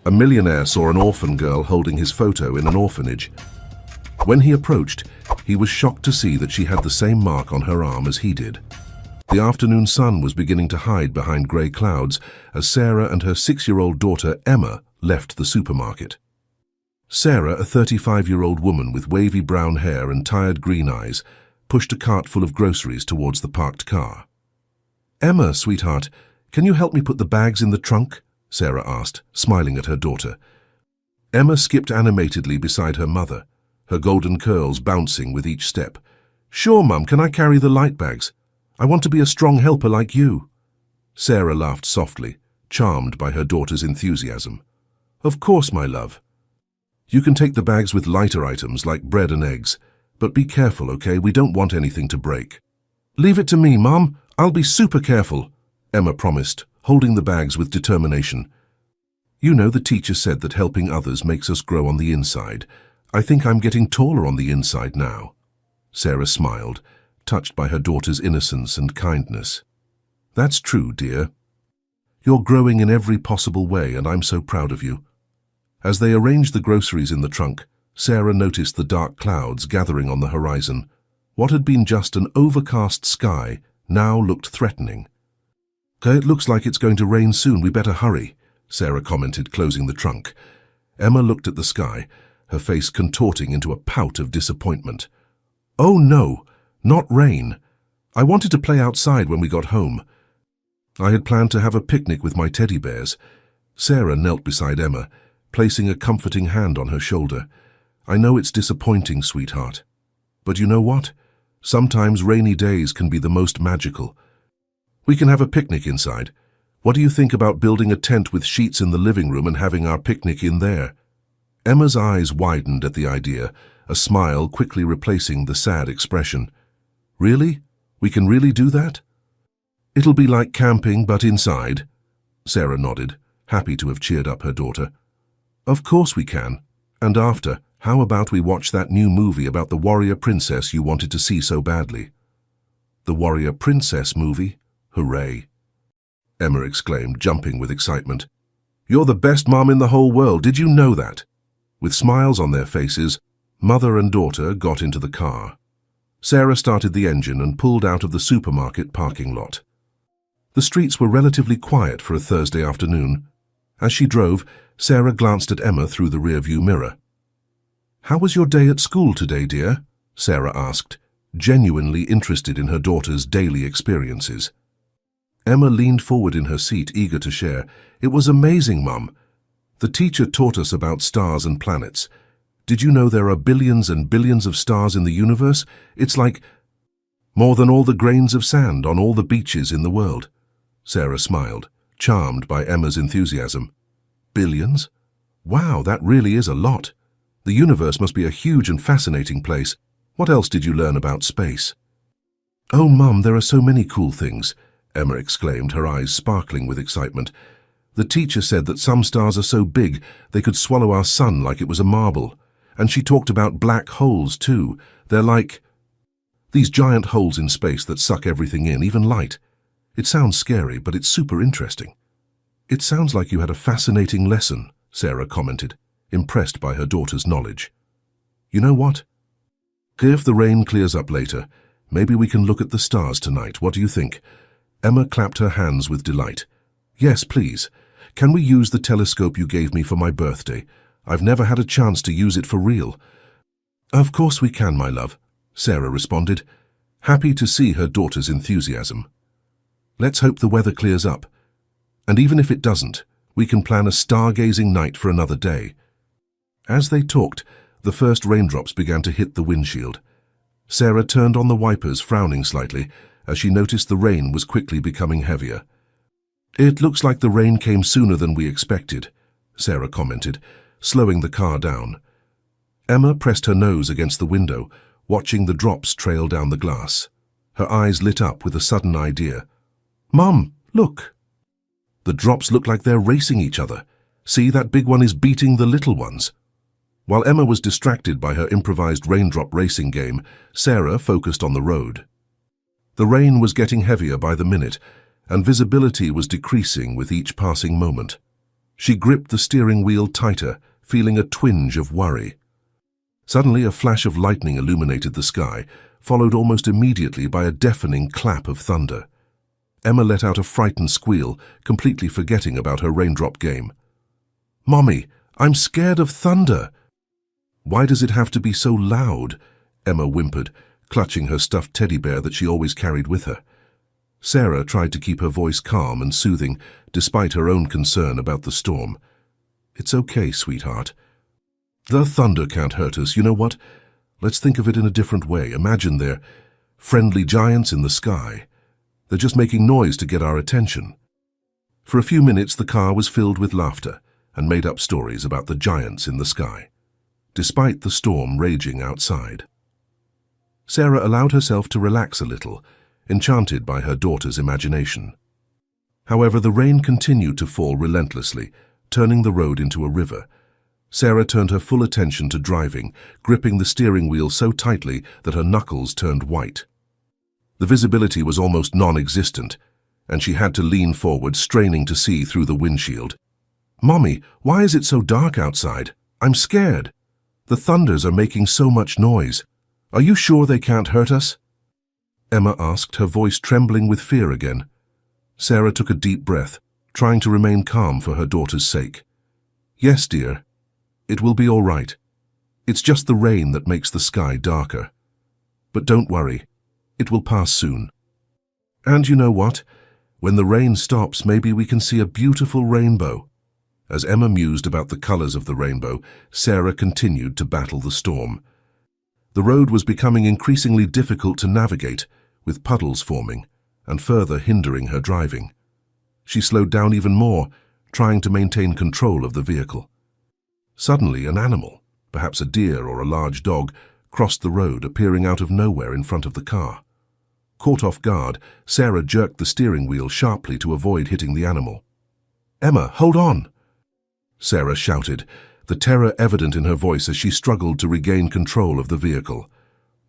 A millionaire saw an orphan girl holding his photo in an orphanage. When he approached, he was shocked to see that she had the same mark on her arm as he did. The afternoon sun was beginning to hide behind grey clouds as Sarah and her 6-year-old daughter Emma left the supermarket. Sarah, a 35-year-old woman with wavy brown hair and tired green eyes, pushed a cart full of groceries towards the parked car. "Emma, sweetheart, can you help me put the bags in the trunk?" Sarah asked, smiling at her daughter. Emma skipped animatedly beside her mother, her golden curls bouncing with each step. "Sure, Mum, can I carry the light bags? I want to be a strong helper like you." Sarah laughed softly, charmed by her daughter's enthusiasm. "Of course, my love. You can take the bags with lighter items like bread and eggs, but be careful, okay? We don't want anything to break." "Leave it to me, Mum. I'll be super careful," Emma promised, holding the bags with determination. "You know, the teacher said that helping others makes us grow on the inside. I think I'm getting taller on the inside now." Sarah smiled, touched by her daughter's innocence and kindness. "That's true, dear. You're growing in every possible way, and I'm so proud of you." As they arranged the groceries in the trunk, Sarah noticed the dark clouds gathering on the horizon. What had been just an overcast sky now looked threatening. "Okay, it looks like it's going to rain soon. We better hurry," Sarah commented, closing the trunk. Emma looked at the sky, her face contorting into a pout of disappointment. "Oh no, not rain. I wanted to play outside when we got home. I had planned to have a picnic with my teddy bears." Sarah knelt beside Emma, placing a comforting hand on her shoulder. "I know it's disappointing, sweetheart. But you know what? Sometimes rainy days can be the most magical. We can have a picnic inside. What do you think about building a tent with sheets in the living room and having our picnic in there?" Emma's eyes widened at the idea, a smile quickly replacing the sad expression. "Really? We can really do that?" "It'll be like camping, but inside." Sarah nodded, happy to have cheered up her daughter. "Of course we can. And after, how about we watch that new movie about the warrior princess you wanted to see so badly?" "The warrior princess movie? Hooray!" Emma exclaimed, jumping with excitement. "You're the best mom in the whole world. Did you know that?" With smiles on their faces, mother and daughter got into the car. Sarah started the engine and pulled out of the supermarket parking lot. The streets were relatively quiet for a Thursday afternoon. As she drove, Sarah glanced at Emma through the rearview mirror. "How was your day at school today, dear?" Sarah asked, genuinely interested in her daughter's daily experiences. Emma leaned forward in her seat, eager to share. "It was amazing, Mum. The teacher taught us about stars and planets. Did you know there are billions and billions of stars in the universe? It's like more than all the grains of sand on all the beaches in the world." Sarah smiled, charmed by Emma's enthusiasm. "Billions? Wow, that really is a lot. The universe must be a huge and fascinating place. What else did you learn about space?" "Oh, Mum, there are so many cool things," Emma exclaimed, her eyes sparkling with excitement. "The teacher said that some stars are so big they could swallow our sun like it was a marble. And she talked about black holes, too. They're like these giant holes in space that suck everything in, even light. It sounds scary, but it's super interesting." "It sounds like you had a fascinating lesson," Sarah commented, impressed by her daughter's knowledge. "You know what? If the rain clears up later, maybe we can look at the stars tonight. What do you think?" Emma clapped her hands with delight. "Yes, please. Can we use the telescope you gave me for my birthday? I've never had a chance to use it for real." "Of course we can, my love," Sarah responded, happy to see her daughter's enthusiasm. "Let's hope the weather clears up. And even if it doesn't, we can plan a stargazing night for another day." As they talked, the first raindrops began to hit the windshield. Sarah turned on the wipers, frowning slightly, as she noticed the rain was quickly becoming heavier. "It looks like the rain came sooner than we expected," Sarah commented, slowing the car down. Emma pressed her nose against the window, watching the drops trail down the glass. Her eyes lit up with a sudden idea. "Mum, look! The drops look like they're racing each other. See, that big one is beating the little ones." While Emma was distracted by her improvised raindrop racing game, Sarah focused on the road. The rain was getting heavier by the minute, and visibility was decreasing with each passing moment. She gripped the steering wheel tighter, feeling a twinge of worry. Suddenly, a flash of lightning illuminated the sky, followed almost immediately by a deafening clap of thunder. Emma let out a frightened squeal, completely forgetting about her raindrop game. "Mommy, I'm scared of thunder." "Why does it have to be so loud?" Emma whimpered, clutching her stuffed teddy bear that she always carried with her. Sarah tried to keep her voice calm and soothing, despite her own concern about the storm. "It's okay, sweetheart. The thunder can't hurt us. You know what? Let's think of it in a different way. Imagine they're friendly giants in the sky. They're just making noise to get our attention." For a few minutes, the car was filled with laughter and made up stories about the giants in the sky, despite the storm raging outside. Sarah allowed herself to relax a little, enchanted by her daughter's imagination. However, the rain continued to fall relentlessly, turning the road into a river. Sarah turned her full attention to driving, gripping the steering wheel so tightly that her knuckles turned white. The visibility was almost non-existent, and she had to lean forward, straining to see through the windshield. "Mommy, why is it so dark outside? I'm scared. The thunders are making so much noise. Are you sure they can't hurt us?" Emma asked, her voice trembling with fear again. Sarah took a deep breath, trying to remain calm for her daughter's sake. "Yes, dear. It will be all right. It's just the rain that makes the sky darker. But don't worry. It will pass soon. And you know what? When the rain stops, maybe we can see a beautiful rainbow." As Emma mused about the colors of the rainbow, Sarah continued to battle the storm. The road was becoming increasingly difficult to navigate, with puddles forming and further hindering her driving. She slowed down even more, trying to maintain control of the vehicle. Suddenly, an animal, perhaps a deer or a large dog, crossed the road, appearing out of nowhere in front of the car. Caught off guard, Sarah jerked the steering wheel sharply to avoid hitting the animal. "Emma, hold on!" Sarah shouted, the terror evident in her voice as she struggled to regain control of the vehicle.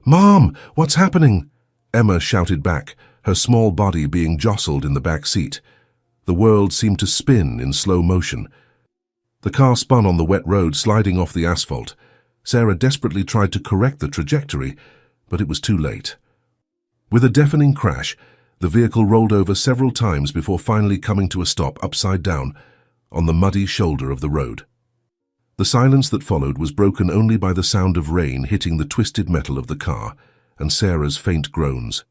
"Mom, what's happening?" Emma shouted back, her small body being jostled in the back seat. The world seemed to spin in slow motion. The car spun on the wet road, sliding off the asphalt. Sarah desperately tried to correct the trajectory, but it was too late. With a deafening crash, the vehicle rolled over several times before finally coming to a stop upside down on the muddy shoulder of the road. The silence that followed was broken only by the sound of rain hitting the twisted metal of the car and Sarah's faint groans.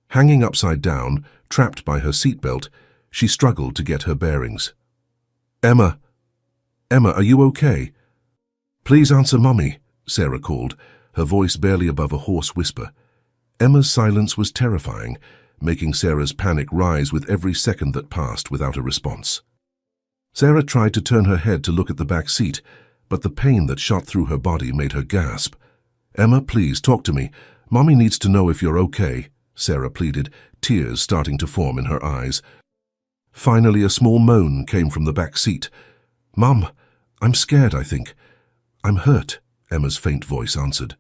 Hanging upside down, trapped by her seatbelt, she struggled to get her bearings. "Emma! Emma, are you okay?" "Please answer Mummy," Sarah called, her voice barely above a hoarse whisper. Emma's silence was terrifying, making Sarah's panic rise with every second that passed without a response. Sarah tried to turn her head to look at the back seat, but the pain that shot through her body made her gasp. "Emma, please, talk to me. Mommy needs to know if you're okay," Sarah pleaded, tears starting to form in her eyes. Finally, a small moan came from the back seat. "Mum, I'm scared, I think. I'm hurt," Emma's faint voice answered.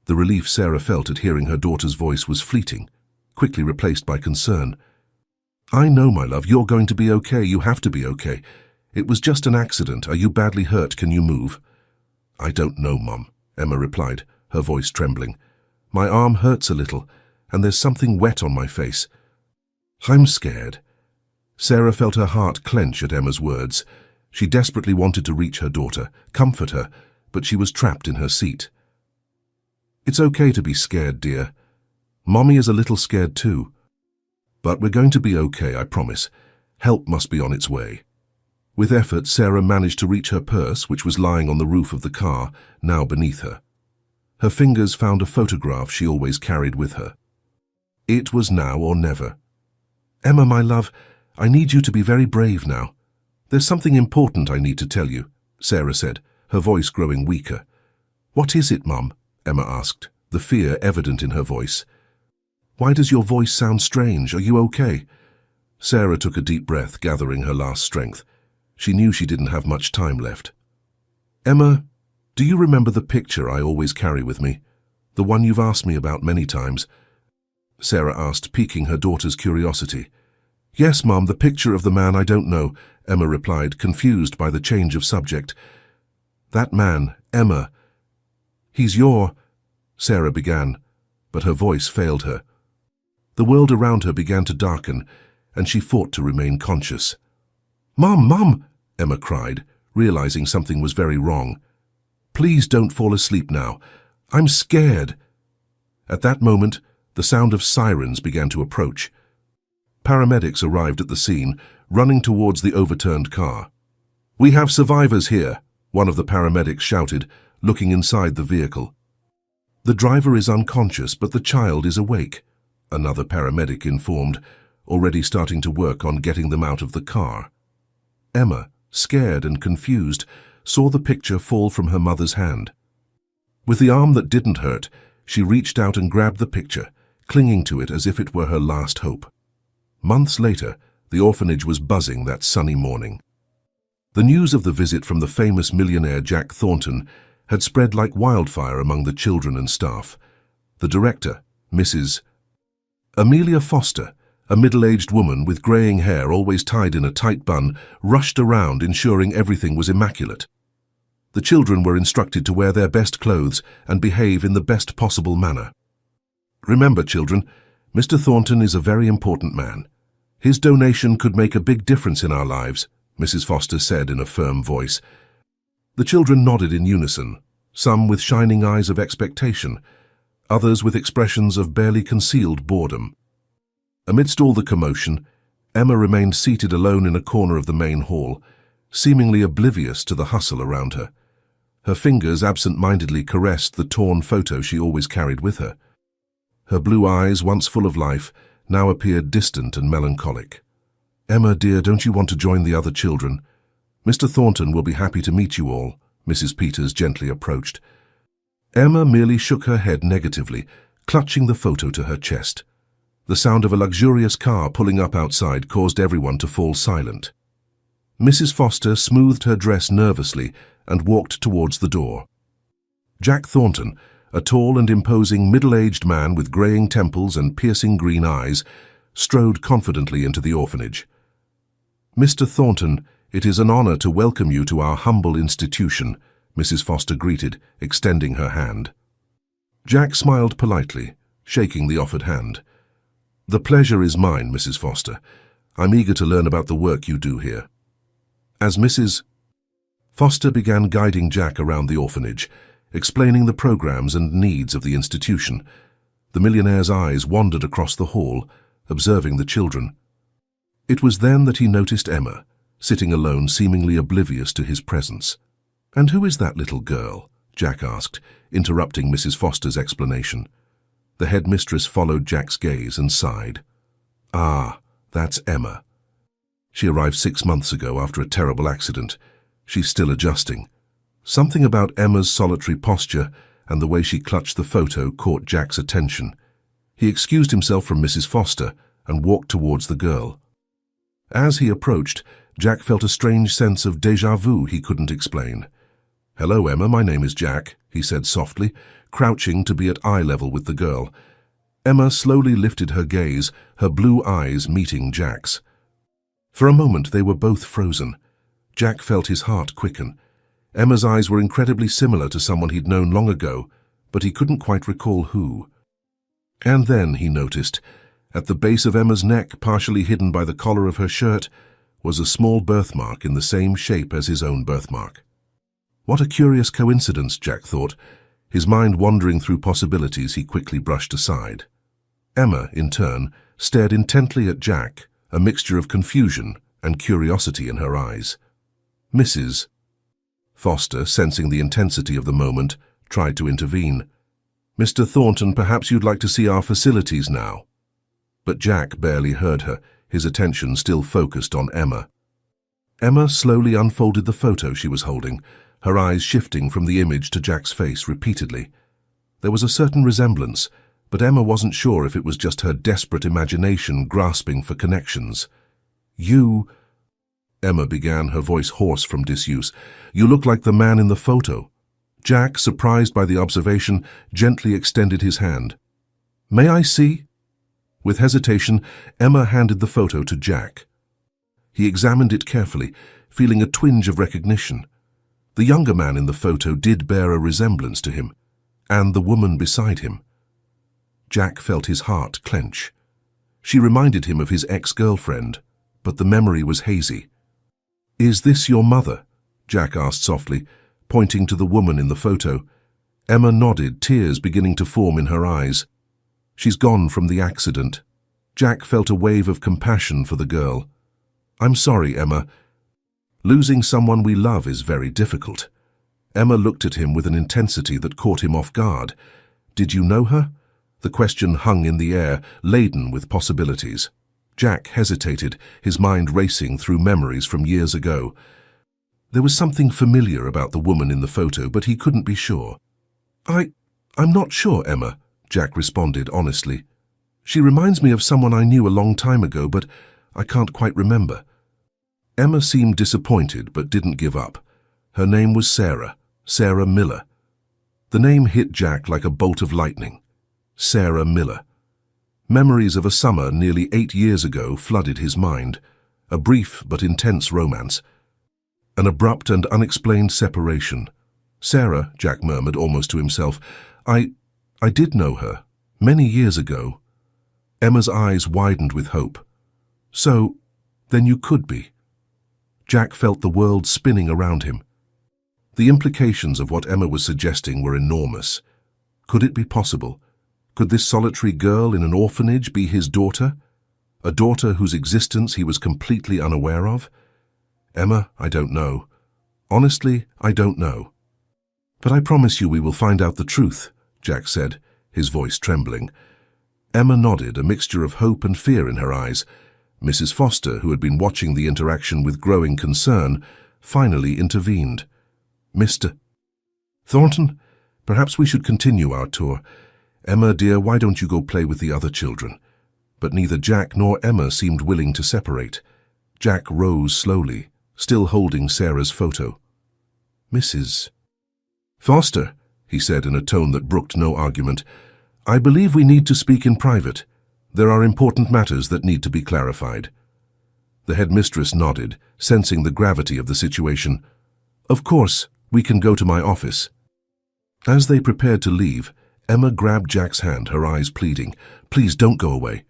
The relief Sarah felt at hearing her daughter's voice was fleeting, quickly replaced by concern. "I know, my love, you're going to be okay. You have to be okay. It was just an accident. Are you badly hurt? Can you move?" "I don't know, Mum," Emma replied, her voice trembling. "My arm hurts a little, and there's something wet on my face. I'm scared." Sarah felt her heart clench at Emma's words. She desperately wanted to reach her daughter, comfort her, but she was trapped in her seat. "It's okay to be scared, dear. Mommy is a little scared too. But we're going to be okay, I promise. Help must be on its way." With effort, Sarah managed to reach her purse, which was lying on the roof of the car, now beneath her. Her fingers found a photograph she always carried with her. It was now or never. "Emma, my love, I need you to be very brave now. There's something important I need to tell you," Sarah said, her voice growing weaker. "What is it, Mum?" Emma asked, the fear evident in her voice. "Why does your voice sound strange? Are you okay?" Sarah took a deep breath, gathering her last strength. She knew she didn't have much time left. "Emma, do you remember the picture I always carry with me? The one you've asked me about many times?" Sarah asked, piquing her daughter's curiosity. Yes, Mom, the picture of the man I don't know, Emma replied, confused by the change of subject. That man, Emma. He's your... Sarah began, but her voice failed her. The world around her began to darken, and she fought to remain conscious. Mom, Mom, Emma cried, realizing something was very wrong. Please don't fall asleep now. I'm scared. At that moment, the sound of sirens began to approach. Paramedics arrived at the scene, running towards the overturned car. We have survivors here, one of the paramedics shouted, looking inside the vehicle. The driver is unconscious, but the child is awake, another paramedic informed, already starting to work on getting them out of the car. Emma, scared and confused, saw the picture fall from her mother's hand. With the arm that didn't hurt, she reached out and grabbed the picture, clinging to it as if it were her last hope. Months later, the orphanage was buzzing that sunny morning. The news of the visit from the famous millionaire Jack Thornton had spread like wildfire among the children and staff. The director, Mrs. Amelia Foster, a middle-aged woman with greying hair always tied in a tight bun, rushed around ensuring everything was immaculate. The children were instructed to wear their best clothes and behave in the best possible manner. Remember, children, Mr. Thornton is a very important man. His donation could make a big difference in our lives, Mrs. Foster said in a firm voice. The children nodded in unison, some with shining eyes of expectation, others with expressions of barely concealed boredom. Amidst all the commotion, Emma remained seated alone in a corner of the main hall, seemingly oblivious to the hustle around her. Her fingers absent-mindedly caressed the torn photo she always carried with her. Her blue eyes, once full of life, now appeared distant and melancholic. Emma, dear, don't you want to join the other children? Mr. Thornton will be happy to meet you all, Mrs. Peters gently approached. Emma merely shook her head negatively, clutching the photo to her chest. The sound of a luxurious car pulling up outside caused everyone to fall silent. Mrs. Foster smoothed her dress nervously and walked towards the door. Jack Thornton, a tall and imposing middle-aged man with greying temples and piercing green eyes, strode confidently into the orphanage. Mr. Thornton, it is an honor to welcome you to our humble institution, Mrs. Foster greeted, extending her hand. Jack smiled politely, shaking the offered hand. The pleasure is mine, Mrs. Foster. I'm eager to learn about the work you do here. As Mrs. Foster began guiding Jack around the orphanage, explaining the programs and needs of the institution, the millionaire's eyes wandered across the hall, observing the children. It was then that he noticed Emma, sitting alone, seemingly oblivious to his presence. "And who is that little girl?" Jack asked, interrupting Mrs. Foster's explanation. The headmistress followed Jack's gaze and sighed. "Ah, that's Emma. She arrived 6 months ago after a terrible accident. She's still adjusting." Something about Emma's solitary posture and the way she clutched the photo caught Jack's attention. He excused himself from Mrs. Foster and walked towards the girl. As he approached, Jack felt a strange sense of déjà vu he couldn't explain. "Hello, Emma, my name is Jack," he said softly, crouching to be at eye level with the girl. Emma slowly lifted her gaze, her blue eyes meeting Jack's. For a moment they were both frozen. Jack felt his heart quicken. Emma's eyes were incredibly similar to someone he'd known long ago, but he couldn't quite recall who. And then he noticed, at the base of Emma's neck, partially hidden by the collar of her shirt, was a small birthmark in the same shape as his own birthmark. What a curious coincidence, Jack thought. His mind wandering through possibilities he quickly brushed aside. Emma, in turn, stared intently at Jack, a mixture of confusion and curiosity in her eyes. Mrs. Foster, sensing the intensity of the moment, tried to intervene. "Mr. Thornton, perhaps you'd like to see our facilities now." But Jack barely heard her, his attention still focused on Emma. Emma slowly unfolded the photo she was holding, her eyes shifting from the image to Jack's face repeatedly. There was a certain resemblance, but Emma wasn't sure if it was just her desperate imagination grasping for connections. "You," Emma began, her voice hoarse from disuse, "you look like the man in the photo." Jack, surprised by the observation, gently extended his hand. "May I see?" With hesitation, Emma handed the photo to Jack. He examined it carefully, feeling a twinge of recognition. The younger man in the photo did bear a resemblance to him, and the woman beside him. Jack felt his heart clench. She reminded him of his ex-girlfriend, but the memory was hazy. "Is this your mother?" Jack asked softly, pointing to the woman in the photo. Emma nodded, tears beginning to form in her eyes. "She's gone from the accident." Jack felt a wave of compassion for the girl. "I'm sorry, Emma. Losing someone we love is very difficult." Emma looked at him with an intensity that caught him off guard. "Did you know her?" The question hung in the air, laden with possibilities. Jack hesitated, his mind racing through memories from years ago. There was something familiar about the woman in the photo, but he couldn't be sure. I'm not sure, Emma," Jack responded honestly. "She reminds me of someone I knew a long time ago, but I can't quite remember." Emma seemed disappointed, but didn't give up. Her name was Sarah Miller. The name hit Jack like a bolt of lightning. Sarah Miller. Memories of a summer nearly 8 years ago flooded his mind. A brief but intense romance. An abrupt and unexplained separation. "Sarah," Jack murmured almost to himself, I did know her, many years ago." Emma's eyes widened with hope. "So, then you could be." Jack felt the world spinning around him. The implications of what Emma was suggesting were enormous. Could it be possible? Could this solitary girl in an orphanage be his daughter? A daughter whose existence he was completely unaware of? "Emma, I don't know. Honestly, I don't know." "But I promise you we will find out the truth," Jack said, his voice trembling. Emma nodded, a mixture of hope and fear in her eyes. Mrs. Foster, who had been watching the interaction with growing concern, finally intervened. "Mr. Thornton, perhaps we should continue our tour. Emma, dear, why don't you go play with the other children?" But neither Jack nor Emma seemed willing to separate. Jack rose slowly, still holding Sarah's photo. "Mrs. Foster," he said in a tone that brooked no argument, "I believe we need to speak in private. There are important matters that need to be clarified." The headmistress nodded, sensing the gravity of the situation. "Of course, we can go to my office." As they prepared to leave, Emma grabbed Jack's hand, her eyes pleading, "Please don't go away."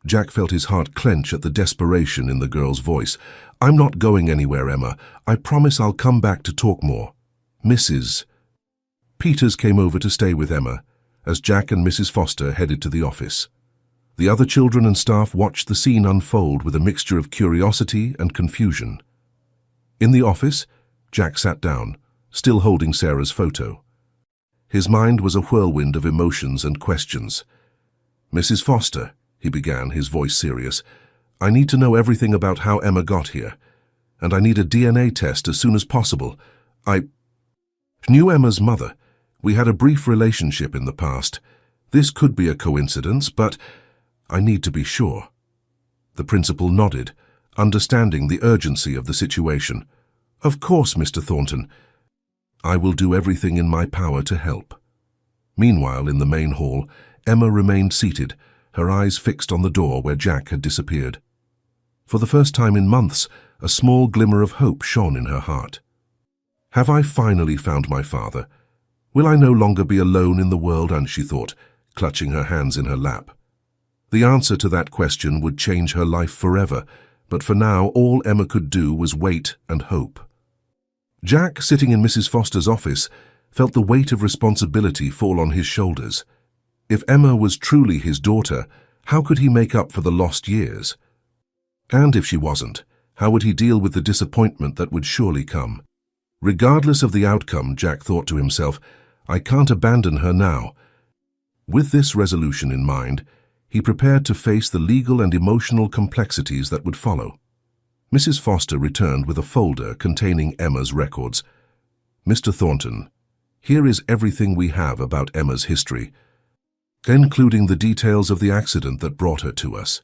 Jack felt his heart clench at the desperation in the girl's voice. "I'm not going anywhere, Emma. I promise I'll come back to talk more." Mrs. Peters came over to stay with Emma, as Jack and Mrs. Foster headed to the office. The other children and staff watched the scene unfold with a mixture of curiosity and confusion. In the office, Jack sat down, still holding Sarah's photo. His mind was a whirlwind of emotions and questions. "Mrs. Foster," he began, his voice serious, "I need to know everything about how Emma got here, and I need a DNA test as soon as possible. I knew Emma's mother. We had a brief relationship in the past. This could be a coincidence, but I need to be sure." The principal nodded, understanding the urgency of the situation. "Of course, Mr. Thornton. I will do everything in my power to help." Meanwhile, in the main hall, Emma remained seated, her eyes fixed on the door where Jack had disappeared. For the first time in months, a small glimmer of hope shone in her heart. "Have I finally found my father? Will I no longer be alone in the world?" and she thought, clutching her hands in her lap. The answer to that question would change her life forever, but for now all Emma could do was wait and hope. Jack, sitting in Mrs. Foster's office, felt the weight of responsibility fall on his shoulders. If Emma was truly his daughter, how could he make up for the lost years? And if she wasn't, how would he deal with the disappointment that would surely come? Regardless of the outcome, Jack thought to himself, I can't abandon her now. With this resolution in mind, he prepared to face the legal and emotional complexities that would follow. Mrs. Foster returned with a folder containing Emma's records. "Mr. Thornton, here is everything we have about Emma's history, including the details of the accident that brought her to us."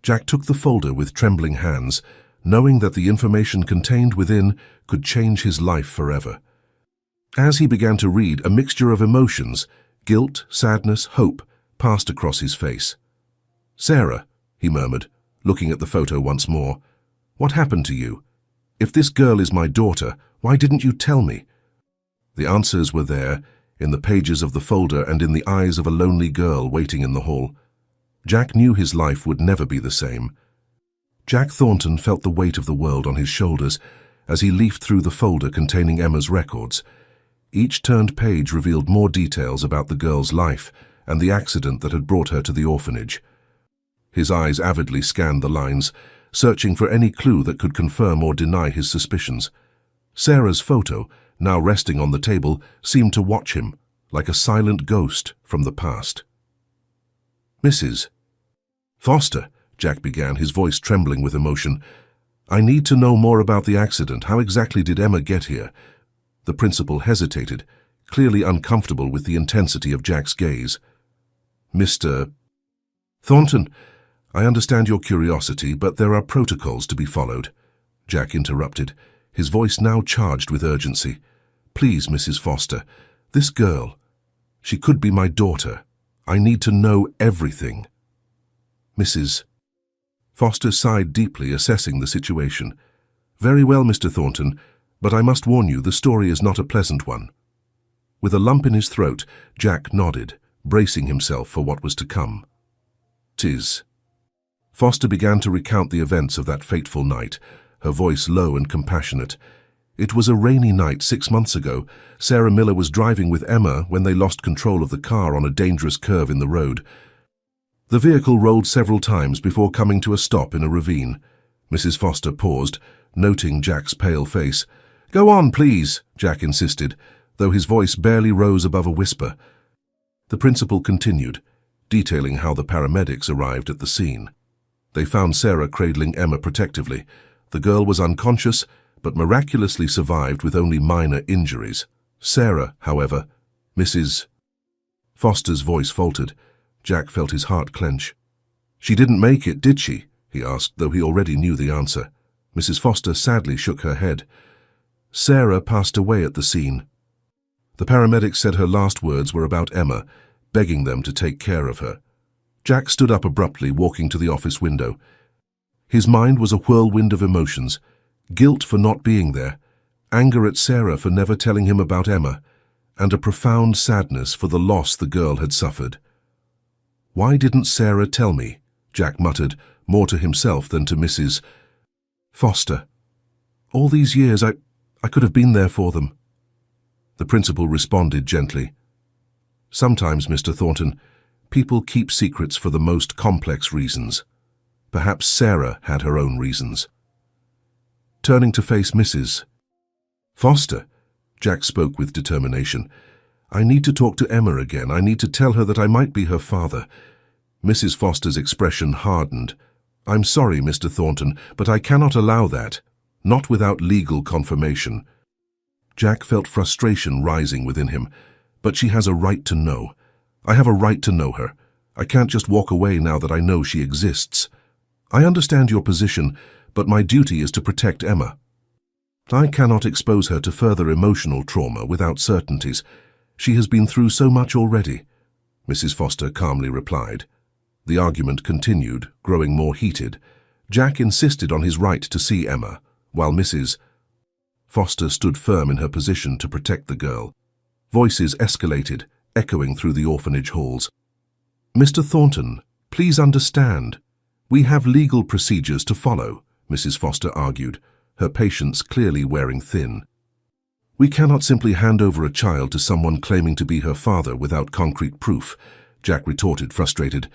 Jack took the folder with trembling hands, knowing that the information contained within could change his life forever. As he began to read, a mixture of emotions, guilt, sadness, hope, passed across his face. "Sarah," he murmured, looking at the photo once more. "What happened to you? If this girl is my daughter, why didn't you tell me?" The answers were there, in the pages of the folder and in the eyes of a lonely girl waiting in the hall. Jack knew his life would never be the same. Jack Thornton felt the weight of the world on his shoulders as he leafed through the folder containing Emma's records. Each turned page revealed more details about the girl's life and the accident that had brought her to the orphanage. His eyes avidly scanned the lines, searching for any clue that could confirm or deny his suspicions. Sarah's photo, now resting on the table, seemed to watch him, like a silent ghost from the past. "Mrs. Foster," Jack began, his voice trembling with emotion. "I need to know more about the accident. How exactly did Emma get here?" The principal hesitated, clearly uncomfortable with the intensity of Jack's gaze. "Mr. Thornton, I understand your curiosity, but there are protocols to be followed," Jack interrupted, his voice now charged with urgency. "Please, Mrs. Foster, this girl, she could be my daughter. I need to know everything." Mrs. Foster sighed deeply, assessing the situation. "Very well, Mr. Thornton, but I must warn you, the story is not a pleasant one." With a lump in his throat, Jack nodded, bracing himself for what was to come. "'Tis." Foster began to recount the events of that fateful night, her voice low and compassionate. "It was a rainy night 6 months ago. Sarah Miller was driving with Emma when they lost control of the car on a dangerous curve in the road. The vehicle rolled several times before coming to a stop in a ravine." Mrs. Foster paused, noting Jack's pale face. "Go on, please," Jack insisted, though his voice barely rose above a whisper. The principal continued, detailing how the paramedics arrived at the scene. They found Sarah cradling Emma protectively. The girl was unconscious, but miraculously survived with only minor injuries. Sarah, however, Mrs. Foster's voice faltered. Jack felt his heart clench. "She didn't make it, did she?" he asked, though he already knew the answer. Mrs. Foster sadly shook her head. "Sarah passed away at the scene. The paramedics said her last words were about Emma, begging them to take care of her." Jack stood up abruptly, walking to the office window. His mind was a whirlwind of emotions: guilt for not being there, anger at Sarah for never telling him about Emma, and a profound sadness for the loss the girl had suffered. "Why didn't Sarah tell me?" Jack muttered, more to himself than to Mrs. Foster. "All these years I could have been there for them." The principal responded gently. "Sometimes, Mr. Thornton, people keep secrets for the most complex reasons. Perhaps Sarah had her own reasons." Turning to face Mrs. Foster, Jack spoke with determination. "I need to talk to Emma again. I need to tell her that I might be her father." Mrs. Foster's expression hardened. "I'm sorry, Mr. Thornton, but I cannot allow that. Not without legal confirmation." Jack felt frustration rising within him. "But she has a right to know. I have a right to know her. I can't just walk away now that I know she exists. I understand your position, but my duty is to protect Emma. I cannot expose her to further emotional trauma without certainties. She has been through so much already," Mrs. Foster calmly replied. The argument continued, growing more heated. Jack insisted on his right to see Emma, while Mrs. Foster stood firm in her position to protect the girl. Voices escalated, echoing through the orphanage halls. "Mr. Thornton, please understand. We have legal procedures to follow," Mrs. Foster argued, her patience clearly wearing thin. "We cannot simply hand over a child to someone claiming to be her father without concrete proof," Jack retorted, frustrated.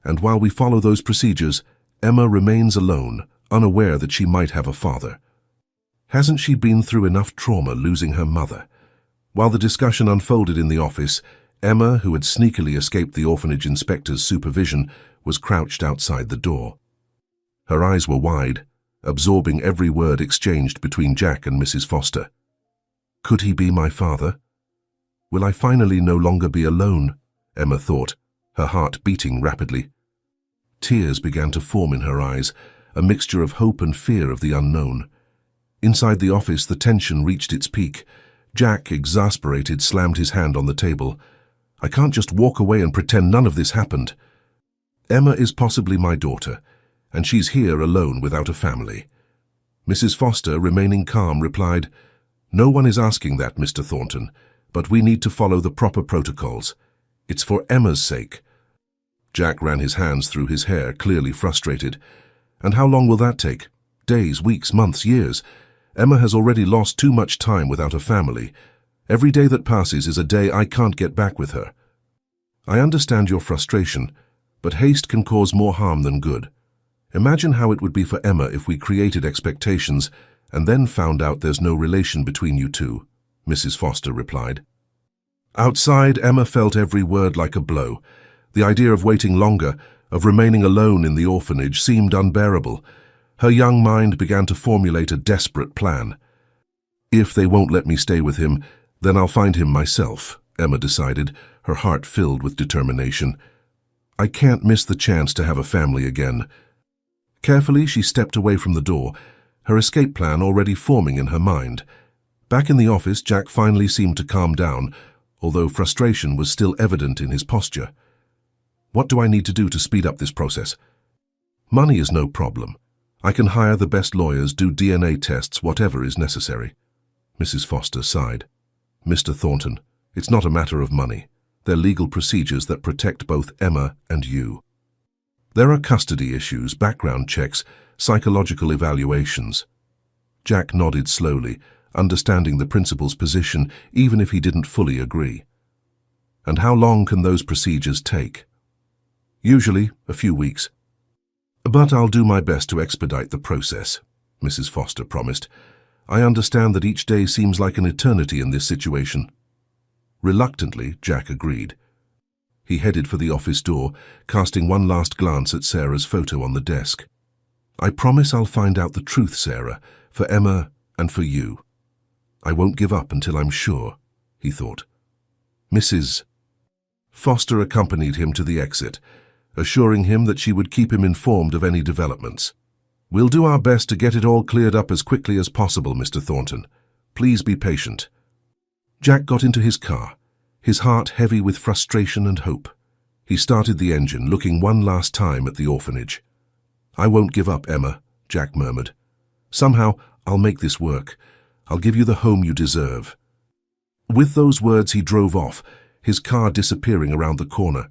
"And while we follow those procedures, Emma remains alone, unaware that she might have a father. Hasn't she been through enough trauma losing her mother?" While the discussion unfolded in the office, Emma, who had sneakily escaped the orphanage inspector's supervision, was crouched outside the door. Her eyes were wide, absorbing every word exchanged between Jack and Mrs. Foster. Could he be my father? Will I finally no longer be alone? Emma thought, her heart beating rapidly. Tears began to form in her eyes, a mixture of hope and fear of the unknown. Inside the office, the tension reached its peak. Jack, exasperated, slammed his hand on the table. I can't just walk away and pretend none of this happened. Emma is possibly my daughter, and she's here alone without a family. Mrs. Foster, remaining calm, replied, "No one is asking that, Mr. Thornton, but we need to follow the proper protocols. It's for Emma's sake." Jack ran his hands through his hair, clearly frustrated. "And how long will that take? Days, weeks, months, years? Emma has already lost too much time without a family. Every day that passes is a day I can't get back with her." "I understand your frustration, but haste can cause more harm than good. Imagine how it would be for Emma if we created expectations and then found out there's no relation between you two," Mrs. Foster replied. Outside, Emma felt every word like a blow. The idea of waiting longer, of remaining alone in the orphanage, seemed unbearable. Her young mind began to formulate a desperate plan. "If they won't let me stay with him, then I'll find him myself," Emma decided, her heart filled with determination. "I can't miss the chance to have a family again." Carefully, she stepped away from the door, her escape plan already forming in her mind. Back in the office, Jack finally seemed to calm down, although frustration was still evident in his posture. "What do I need to do to speed up this process?" "Money is no problem. I can hire the best lawyers, do DNA tests, whatever is necessary." Mrs. Foster sighed. "Mr. Thornton, it's not a matter of money. They're legal procedures that protect both Emma and you. There are custody issues, background checks, psychological evaluations." Jack nodded slowly, understanding the principal's position even if he didn't fully agree. "And how long can those procedures take?" "Usually a few weeks. But I'll do my best to expedite the process," Mrs. Foster promised. "I understand that each day seems like an eternity in this situation." Reluctantly, Jack agreed. He headed for the office door, casting one last glance at Sarah's photo on the desk. "I promise I'll find out the truth, Sarah, for Emma and for you. I won't give up until I'm sure," he thought. Mrs. Foster accompanied him to the exit, assuring him that she would keep him informed of any developments. "We'll do our best to get it all cleared up as quickly as possible, Mr. Thornton. Please be patient." Jack got into his car, his heart heavy with frustration and hope. He started the engine, looking one last time at the orphanage. "I won't give up, Emma," Jack murmured. "Somehow, I'll make this work. I'll give you the home you deserve." With those words, he drove off, his car disappearing around the corner.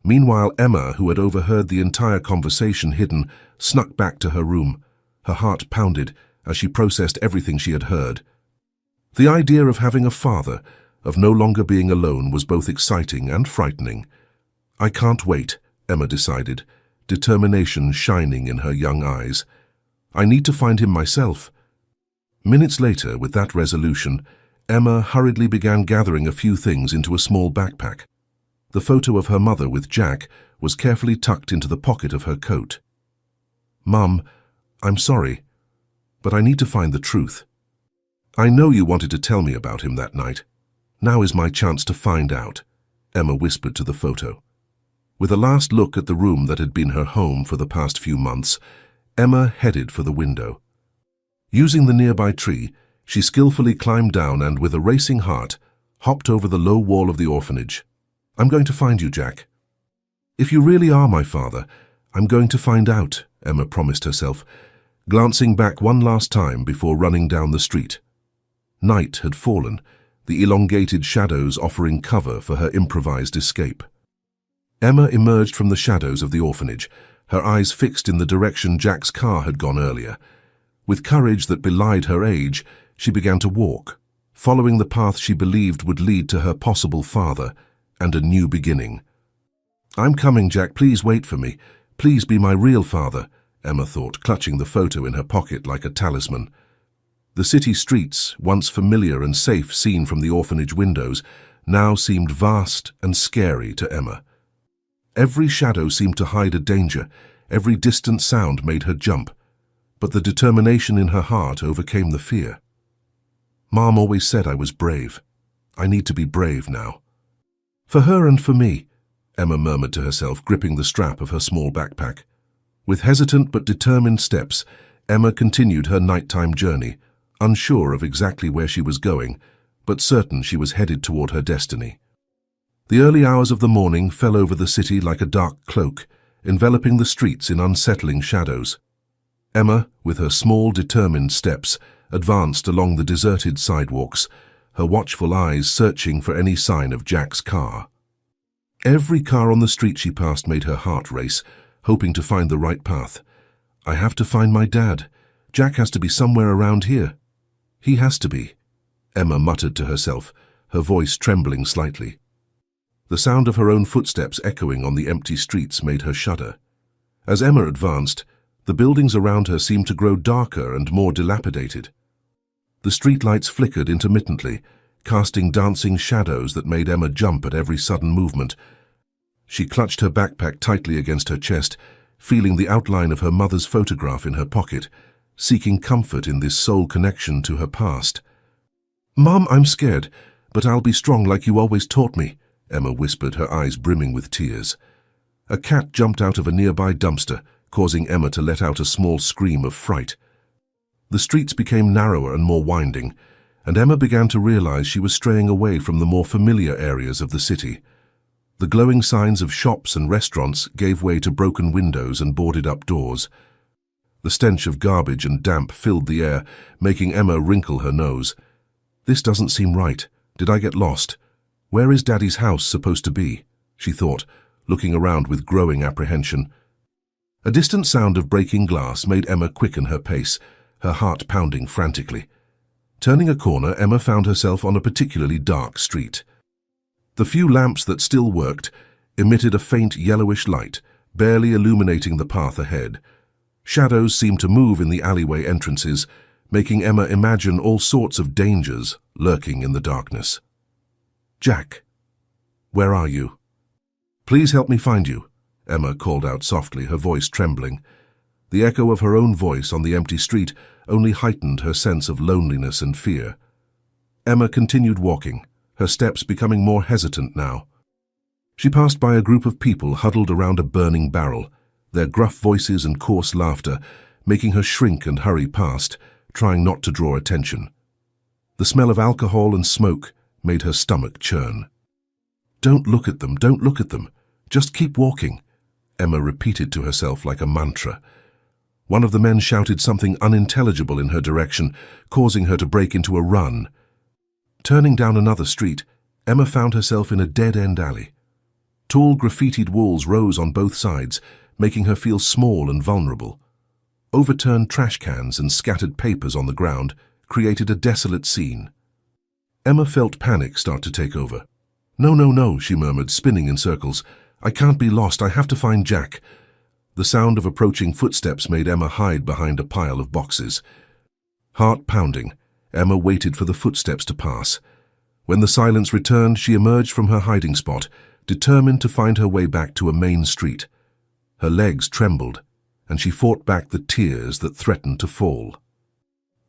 Meanwhile, Emma, who had overheard the entire conversation hidden, snuck back to her room. Her heart pounded as she processed everything she had heard. The idea of having a father, of no longer being alone, was both exciting and frightening. "I can't wait," Emma decided, determination shining in her young eyes. "I need to find him myself." Minutes later, with that resolution, Emma hurriedly began gathering a few things into a small backpack. The photo of her mother with Jack was carefully tucked into the pocket of her coat. "Mum, I'm sorry, but I need to find the truth. I know you wanted to tell me about him that night. Now is my chance to find out," Emma whispered to the photo. With a last look at the room that had been her home for the past few months, Emma headed for the window. Using the nearby tree, she skillfully climbed down and, with a racing heart, hopped over the low wall of the orphanage. "I'm going to find you, Jack. If you really are my father, I'm going to find out," Emma promised herself, glancing back one last time before running down the street. Night had fallen, the elongated shadows offering cover for her improvised escape. Emma emerged from the shadows of the orphanage, her eyes fixed in the direction Jack's car had gone earlier. With courage that belied her age, she began to walk, following the path she believed would lead to her possible father and a new beginning. "I'm coming, Jack. Please wait for me. Please be my real father," Emma thought, clutching the photo in her pocket like a talisman. The city streets, once familiar and safe seen from the orphanage windows, now seemed vast and scary to Emma. Every shadow seemed to hide a danger, every distant sound made her jump, but the determination in her heart overcame the fear. "Mom always said I was brave. I need to be brave now." "For her and for me," Emma murmured to herself, gripping the strap of her small backpack. With hesitant but determined steps, Emma continued her nighttime journey, unsure of exactly where she was going, but certain she was headed toward her destiny. The early hours of the morning fell over the city like a dark cloak, enveloping the streets in unsettling shadows. Emma, with her small, determined steps, advanced along the deserted sidewalks, her watchful eyes searching for any sign of Jack's car. Every car on the street she passed made her heart race, hoping to find the right path. I have to find my dad. Jack has to be somewhere around here. He has to be, Emma muttered to herself, her voice trembling slightly. The sound of her own footsteps echoing on the empty streets made her shudder. As Emma advanced, the buildings around her seemed to grow darker and more dilapidated. The streetlights flickered intermittently, casting dancing shadows that made Emma jump at every sudden movement. She clutched her backpack tightly against her chest, feeling the outline of her mother's photograph in her pocket, seeking comfort in this sole connection to her past. "Mom, I'm scared, but I'll be strong like you always taught me," Emma whispered, her eyes brimming with tears. A cat jumped out of a nearby dumpster, causing Emma to let out a small scream of fright. The streets became narrower and more winding, and Emma began to realize she was straying away from the more familiar areas of the city. The glowing signs of shops and restaurants gave way to broken windows and boarded-up doors. The stench of garbage and damp filled the air, making Emma wrinkle her nose. "This doesn't seem right. Did I get lost? Where is Daddy's house supposed to be?" she thought, looking around with growing apprehension. A distant sound of breaking glass made Emma quicken her pace, her heart pounding frantically. Turning a corner, Emma found herself on a particularly dark street. The few lamps that still worked emitted a faint yellowish light, barely illuminating the path ahead. Shadows seemed to move in the alleyway entrances, making Emma imagine all sorts of dangers lurking in the darkness. "Jack, where are you? Please help me find you," Emma called out softly, her voice trembling. The echo of her own voice on the empty street only heightened her sense of loneliness and fear. Emma continued walking, her steps becoming more hesitant now. She passed by a group of people huddled around a burning barrel, their gruff voices and coarse laughter making her shrink and hurry past, trying not to draw attention. The smell of alcohol and smoke made her stomach churn. "Don't look at them, don't look at them. Just keep walking," Emma repeated to herself like a mantra. One of the men shouted something unintelligible in her direction, causing her to break into a run. Turning down another street, Emma found herself in a dead-end alley. Tall graffitied walls rose on both sides, making her feel small and vulnerable. Overturned trash cans and scattered papers on the ground created a desolate scene. Emma felt panic start to take over. "No, no, no," she murmured, spinning in circles. "I can't be lost. I have to find Jack." The sound of approaching footsteps made Emma hide behind a pile of boxes. Heart pounding, Emma waited for the footsteps to pass. When the silence returned, she emerged from her hiding spot, determined to find her way back to a main street. Her legs trembled, and she fought back the tears that threatened to fall.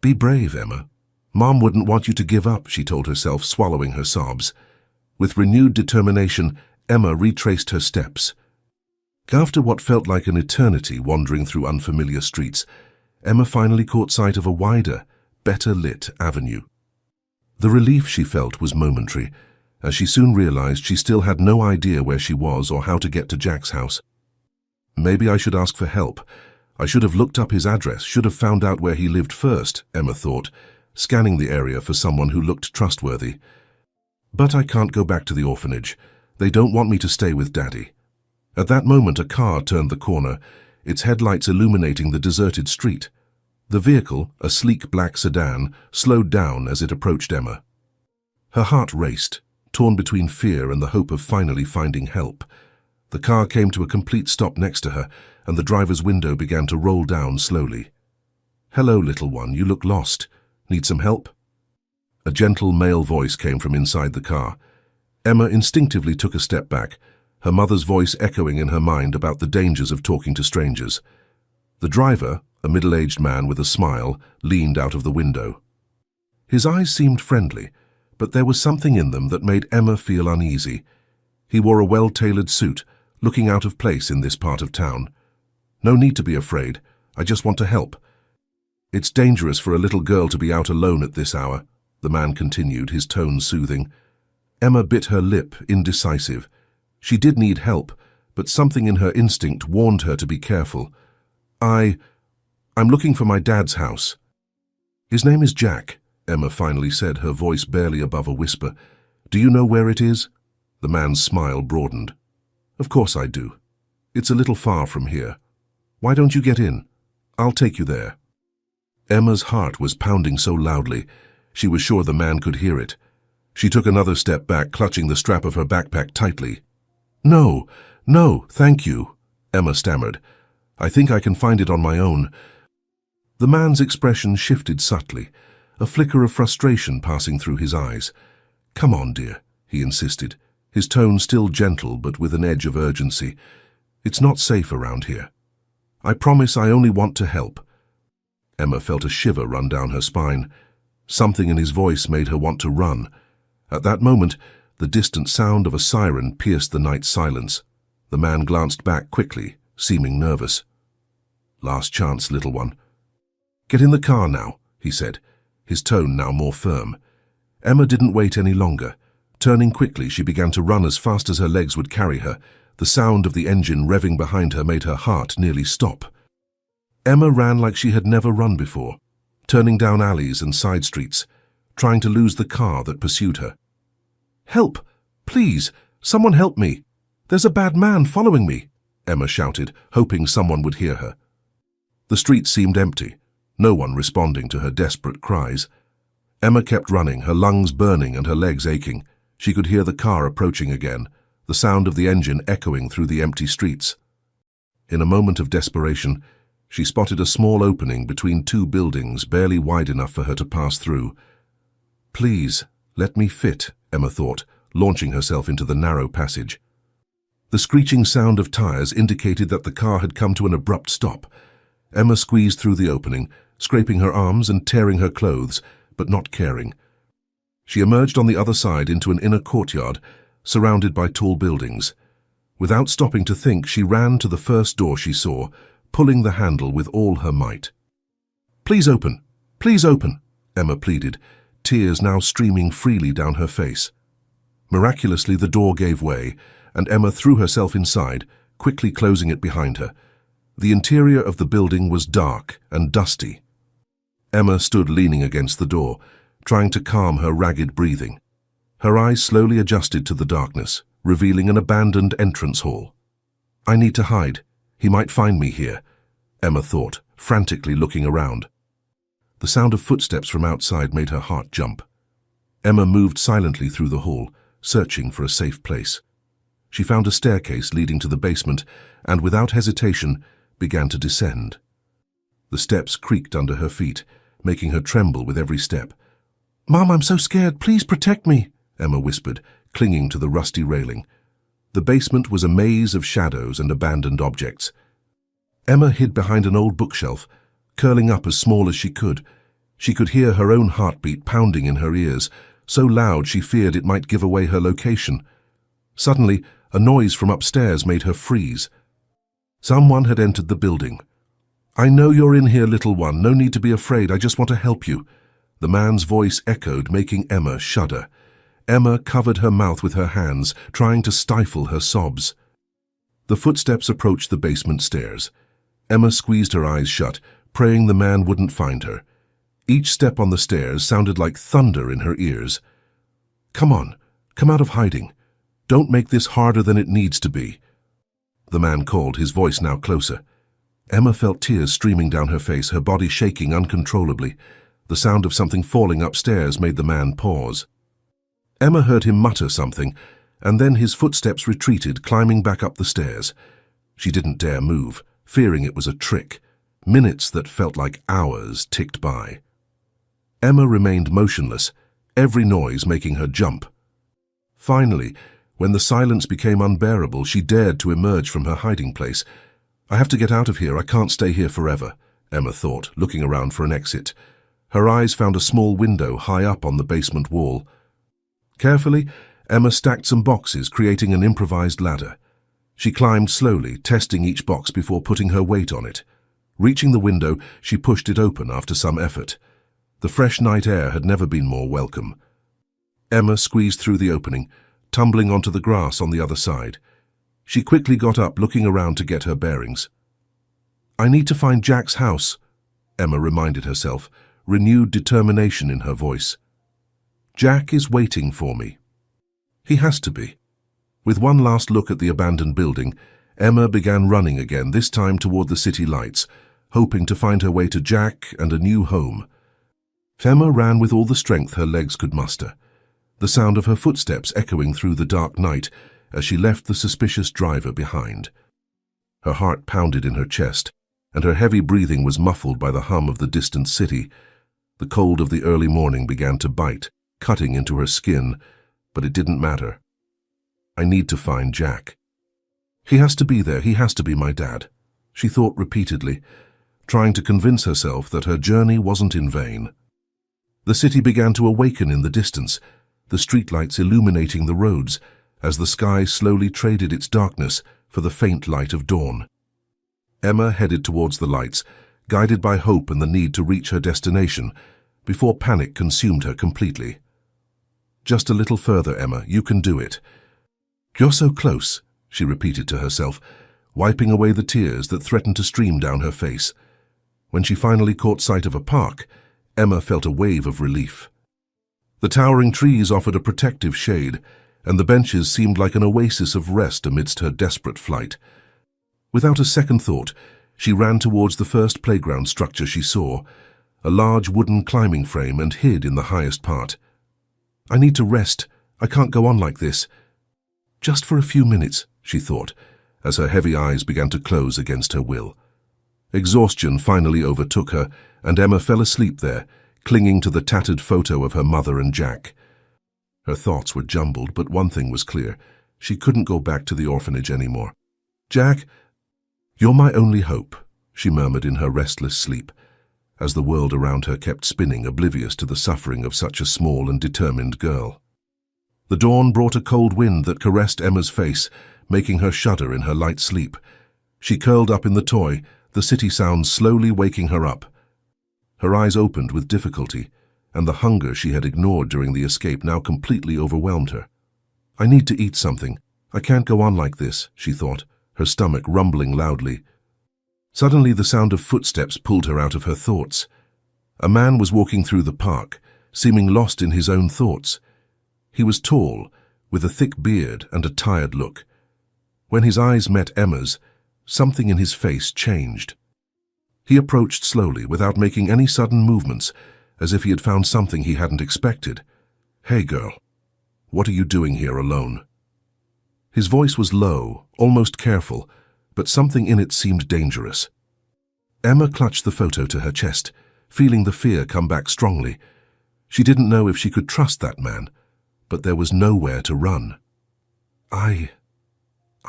"Be brave, Emma. Mom wouldn't want you to give up," she told herself, swallowing her sobs. With renewed determination, Emma retraced her steps. After what felt like an eternity wandering through unfamiliar streets, Emma finally caught sight of a wider, better-lit avenue. The relief she felt was momentary, as she soon realized she still had no idea where she was or how to get to Jack's house. "Maybe I should ask for help. I should have looked up his address, should have found out where he lived first," Emma thought, scanning the area for someone who looked trustworthy. "But I can't go back to the orphanage. They don't want me to stay with Daddy." At that moment, a car turned the corner, its headlights illuminating the deserted street. The vehicle, a sleek black sedan, slowed down as it approached Emma. Her heart raced, torn between fear and the hope of finally finding help. The car came to a complete stop next to her, and the driver's window began to roll down slowly. "Hello, little one, you look lost. Need some help?" A gentle male voice came from inside the car. Emma instinctively took a step back, her mother's voice echoing in her mind about the dangers of talking to strangers. The driver, a middle-aged man with a smile, leaned out of the window. His eyes seemed friendly, but there was something in them that made Emma feel uneasy. He wore a well-tailored suit, looking out of place in this part of town. "No need to be afraid. I just want to help." "It's dangerous for a little girl to be out alone at this hour," the man continued, his tone soothing. Emma bit her lip, indecisive. She did need help, but something in her instinct warned her to be careful. I'm looking for my dad's house." "His name is Jack," Emma finally said, her voice barely above a whisper. "Do you know where it is?" The man's smile broadened. "Of course I do. It's a little far from here. Why don't you get in? I'll take you there." Emma's heart was pounding so loudly, she was sure the man could hear it. She took another step back, clutching the strap of her backpack tightly. No, thank you," Emma stammered. "I think I can find it on my own." The man's expression shifted subtly, a flicker of frustration passing through his eyes. "Come on, dear," he insisted, his tone still gentle but with an edge of urgency. "It's not safe around here. I promise I only want to help." Emma felt a shiver run down her spine. Something in his voice made her want to run. At that moment, the distant sound of a siren pierced the night's silence. The man glanced back quickly, seeming nervous. "Last chance, little one." "Get in the car now," he said, his tone now more firm. Emma didn't wait any longer. Turning quickly, she began to run as fast as her legs would carry her. The sound of the engine revving behind her made her heart nearly stop. Emma ran like she had never run before, turning down alleys and side streets, trying to lose the car that pursued her. "Help! Please! Someone help me! There's a bad man following me!" Emma shouted, hoping someone would hear her. The street seemed empty, no one responding to her desperate cries. Emma kept running, her lungs burning and her legs aching. She could hear the car approaching again, the sound of the engine echoing through the empty streets. In a moment of desperation, she spotted a small opening between two buildings, barely wide enough for her to pass through. "Please, let me fit," Emma thought, launching herself into the narrow passage. The screeching sound of tires indicated that the car had come to an abrupt stop. Emma squeezed through the opening, scraping her arms and tearing her clothes, but not caring. She emerged on the other side into an inner courtyard, surrounded by tall buildings. Without stopping to think, she ran to the first door she saw, pulling the handle with all her might. "Please open! Please open!" Emma pleaded, tears now streaming freely down her face. Miraculously, the door gave way, and Emma threw herself inside, quickly closing it behind her. The interior of the building was dark and dusty. Emma stood leaning against the door, trying to calm her ragged breathing. Her eyes slowly adjusted to the darkness, revealing an abandoned entrance hall. "I need to hide. He might find me here," Emma thought, frantically looking around. The sound of footsteps from outside made her heart jump. Emma moved silently through the hall, searching for a safe place. She found a staircase leading to the basement and, without hesitation, began to descend. The steps creaked under her feet, making her tremble with every step. "Mom, I'm so scared. Please protect me," Emma whispered, clinging to the rusty railing. The basement was a maze of shadows and abandoned objects. Emma hid behind an old bookshelf, curling up as small as she could. She could hear her own heartbeat pounding in her ears, so loud she feared it might give away her location. Suddenly, a noise from upstairs made her freeze. Someone had entered the building. "I know you're in here, little one. No need to be afraid. I just want to help you." The man's voice echoed, making Emma shudder. Emma covered her mouth with her hands, trying to stifle her sobs. The footsteps approached the basement stairs. Emma squeezed her eyes shut, praying the man wouldn't find her. Each step on the stairs sounded like thunder in her ears. "Come on, come out of hiding. Don't make this harder than it needs to be," the man called, his voice now closer. Emma felt tears streaming down her face, her body shaking uncontrollably. The sound of something falling upstairs made the man pause. Emma heard him mutter something, and then his footsteps retreated, climbing back up the stairs. She didn't dare move, fearing it was a trick. Minutes that felt like hours ticked by. Emma remained motionless, every noise making her jump. Finally, when the silence became unbearable, she dared to emerge from her hiding place. "I have to get out of here. I can't stay here forever," Emma thought, looking around for an exit. Her eyes found a small window high up on the basement wall. Carefully, Emma stacked some boxes, creating an improvised ladder. She climbed slowly, testing each box before putting her weight on it. Reaching the window, she pushed it open after some effort. The fresh night air had never been more welcome. Emma squeezed through the opening, tumbling onto the grass on the other side. She quickly got up, looking around to get her bearings. "I need to find Jack's house," Emma reminded herself, renewed determination in her voice. "Jack is waiting for me. He has to be." With one last look at the abandoned building, Emma began running again, this time toward the city lights, hoping to find her way to Jack and a new home. Emma ran with all the strength her legs could muster, the sound of her footsteps echoing through the dark night as she left the suspicious driver behind. Her heart pounded in her chest, and her heavy breathing was muffled by the hum of the distant city. The cold of the early morning began to bite, cutting into her skin, but it didn't matter. "I need to find Jack. He has to be there, he has to be my dad," she thought repeatedly, trying to convince herself that her journey wasn't in vain. The city began to awaken in the distance, the streetlights illuminating the roads as the sky slowly traded its darkness for the faint light of dawn. Emma headed towards the lights, guided by hope and the need to reach her destination, before panic consumed her completely. "Just a little further, Emma, you can do it." "You're so close," she repeated to herself, wiping away the tears that threatened to stream down her face. When she finally caught sight of a park, Emma felt a wave of relief. The towering trees offered a protective shade, and the benches seemed like an oasis of rest amidst her desperate flight. Without a second thought, she ran towards the first playground structure she saw, a large wooden climbing frame, and hid in the highest part. "I need to rest. I can't go on like this." "Just for a few minutes," she thought, as her heavy eyes began to close against her will. Exhaustion finally overtook her, and Emma fell asleep there, clinging to the tattered photo of her mother and Jack. Her thoughts were jumbled, but one thing was clear. She couldn't go back to the orphanage anymore. "Jack, you're my only hope," she murmured in her restless sleep, as the world around her kept spinning, oblivious to the suffering of such a small and determined girl. The dawn brought a cold wind that caressed Emma's face, making her shudder in her light sleep. She curled up in the toy, the city sounds slowly waking her up. Her eyes opened with difficulty, and the hunger she had ignored during the escape now completely overwhelmed her. "I need to eat something. I can't go on like this," she thought, her stomach rumbling loudly. Suddenly the sound of footsteps pulled her out of her thoughts. A man was walking through the park, seeming lost in his own thoughts. He was tall, with a thick beard and a tired look. When his eyes met Emma's, something in his face changed. He approached slowly, without making any sudden movements, as if he had found something he hadn't expected. "Hey, girl, what are you doing here alone?" His voice was low, almost careful, but something in it seemed dangerous. Emma clutched the photo to her chest, feeling the fear come back strongly. She didn't know if she could trust that man, but there was nowhere to run. I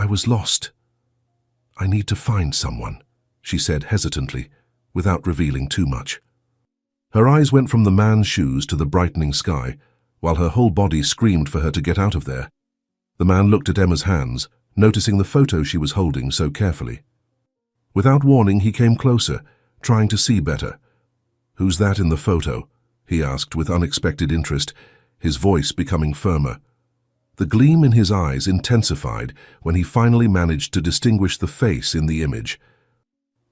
was lost. I need to find someone," she said hesitantly, without revealing too much. Her eyes went from the man's shoes to the brightening sky, while her whole body screamed for her to get out of there. The man looked at Emma's hands, noticing the photo she was holding so carefully. Without warning, he came closer, trying to see better. "Who's that in the photo?" he asked with unexpected interest, his voice becoming firmer. The gleam in his eyes intensified when he finally managed to distinguish the face in the image.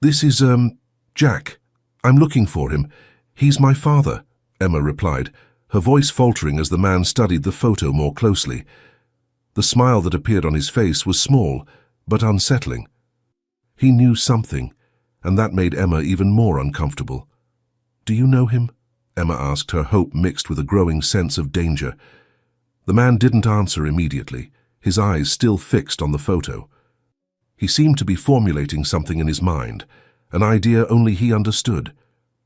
"This is, Jack. I'm looking for him. He's my father," Emma replied, her voice faltering as the man studied the photo more closely. The smile that appeared on his face was small, but unsettling. He knew something, and that made Emma even more uncomfortable. "Do you know him?" Emma asked, her hope mixed with a growing sense of danger. The man didn't answer immediately, his eyes still fixed on the photo. He seemed to be formulating something in his mind, an idea only he understood.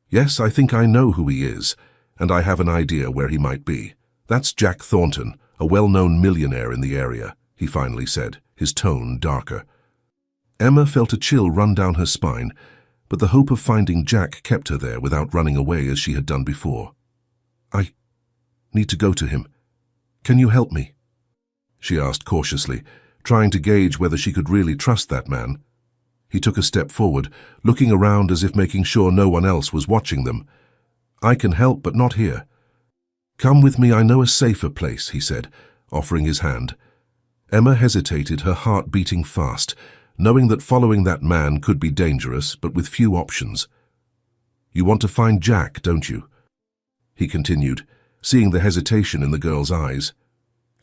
"Yes, I think I know who he is, and I have an idea where he might be. That's Jack Thornton, a well-known millionaire in the area," he finally said, his tone darker. Emma felt a chill run down her spine, but the hope of finding Jack kept her there without running away as she had done before. "I need to go to him. Can you help me?" she asked cautiously, trying to gauge whether she could really trust that man. He took a step forward, looking around as if making sure no one else was watching them. "I can help, but not here." "Come with me, I know a safer place," he said, offering his hand. Emma hesitated, her heart beating fast, knowing that following that man could be dangerous, but with few options. "You want to find Jack, don't you?" he continued, seeing the hesitation in the girl's eyes.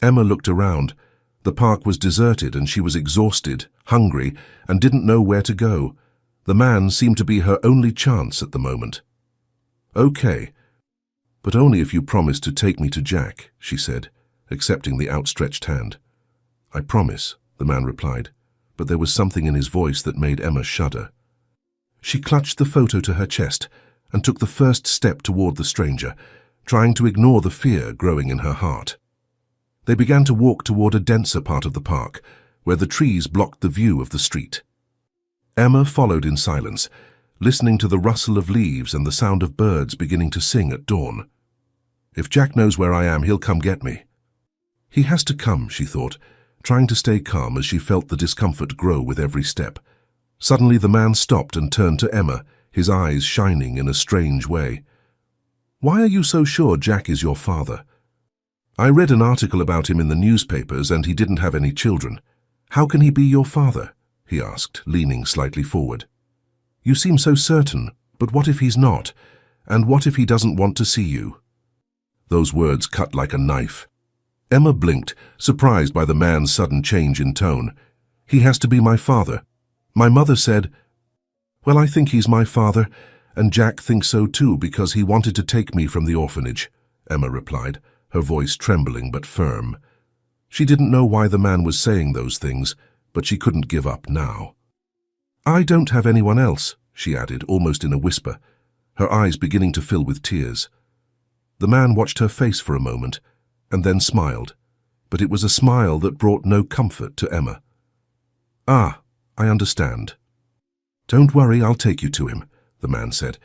Emma looked around. The park was deserted and she was exhausted, hungry, and didn't know where to go. The man seemed to be her only chance at the moment. "Okay, but only if you promise to take me to Jack," she said, accepting the outstretched hand. "I promise," the man replied, but there was something in his voice that made Emma shudder. She clutched the photo to her chest and took the first step toward the stranger, trying to ignore the fear growing in her heart. They began to walk toward a denser part of the park, where the trees blocked the view of the street. Emma followed in silence, listening to the rustle of leaves and the sound of birds beginning to sing at dawn. "If Jack knows where I am, he'll come get me." "He has to come," she thought, trying to stay calm as she felt the discomfort grow with every step. Suddenly the man stopped and turned to Emma, his eyes shining in a strange way. "Why are you so sure Jack is your father?" "I read an article about him in the newspapers and he didn't have any children. How can he be your father?" he asked, leaning slightly forward. "You seem so certain, but what if he's not? And what if he doesn't want to see you?" Those words cut like a knife. Emma blinked, surprised by the man's sudden change in tone. "He has to be my father. My mother said—" "Well, I think he's my father, and Jack thinks so too because he wanted to take me from the orphanage," Emma replied, her voice trembling but firm. She didn't know why the man was saying those things, but she couldn't give up now. "I don't have anyone else," she added, almost in a whisper, her eyes beginning to fill with tears. The man watched her face for a moment, and then smiled, but it was a smile that brought no comfort to Emma. "Ah, I understand." "Don't worry, I'll take you to him," the man said,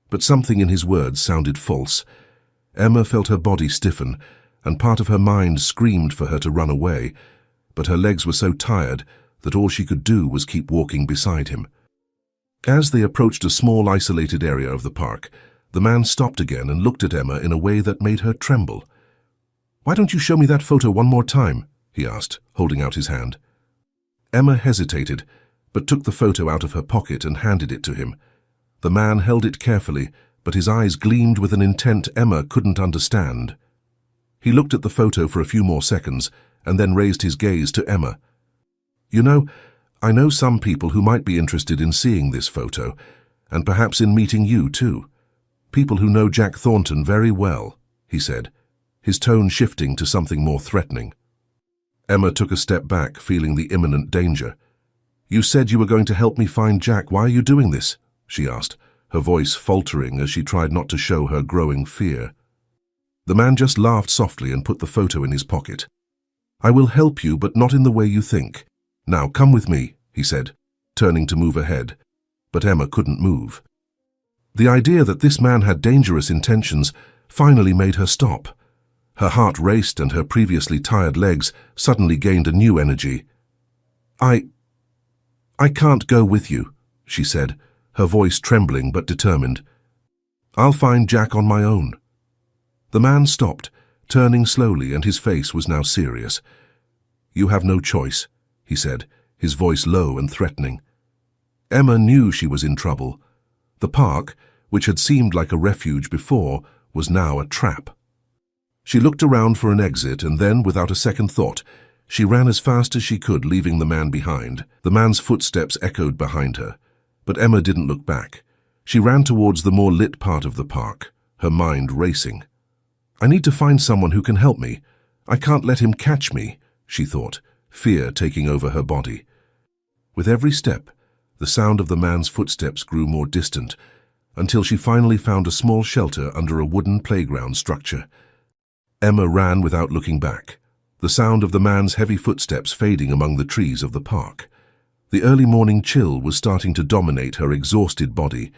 but something in his words sounded false. Emma felt her body stiffen, and part of her mind screamed for her to run away, but her legs were so tired that all she could do was keep walking beside him. As they approached a small isolated area of the park, the man stopped again and looked at Emma in a way that made her tremble. "Why don't you show me that photo one more time?" he asked, holding out his hand. Emma hesitated, but took the photo out of her pocket and handed it to him. The man held it carefully, but his eyes gleamed with an intent Emma couldn't understand. He looked at the photo for a few more seconds and then raised his gaze to Emma. "You know, I know some people who might be interested in seeing this photo, and perhaps in meeting you too. People who know Jack Thornton very well," he said, his tone shifting to something more threatening. Emma took a step back, feeling the imminent danger. "You said you were going to help me find Jack. Why are you doing this?" she asked, her voice faltering as she tried not to show her growing fear. The man just laughed softly and put the photo in his pocket. "I will help you, but not in the way you think. Now come with me," he said, turning to move ahead, but Emma couldn't move. The idea that this man had dangerous intentions finally made her stop. Her heart raced and her previously tired legs suddenly gained a new energy. I can't go with you," she said, her voice trembling but determined. "I'll find Jack on my own." The man stopped, turning slowly, and his face was now serious. "You have no choice," he said, his voice low and threatening. Emma knew she was in trouble. The park, which had seemed like a refuge before, was now a trap. She looked around for an exit and then, without a second thought, she ran as fast as she could, leaving the man behind. The man's footsteps echoed behind her, but Emma didn't look back. She ran towards the more lit part of the park, her mind racing. "I need to find someone who can help me. I can't let him catch me," she thought, fear taking over her body. With every step, the sound of the man's footsteps grew more distant, until she finally found a small shelter under a wooden playground structure. Emma ran without looking back, the sound of the man's heavy footsteps fading among the trees of the park. The early morning chill was starting to dominate her exhausted body,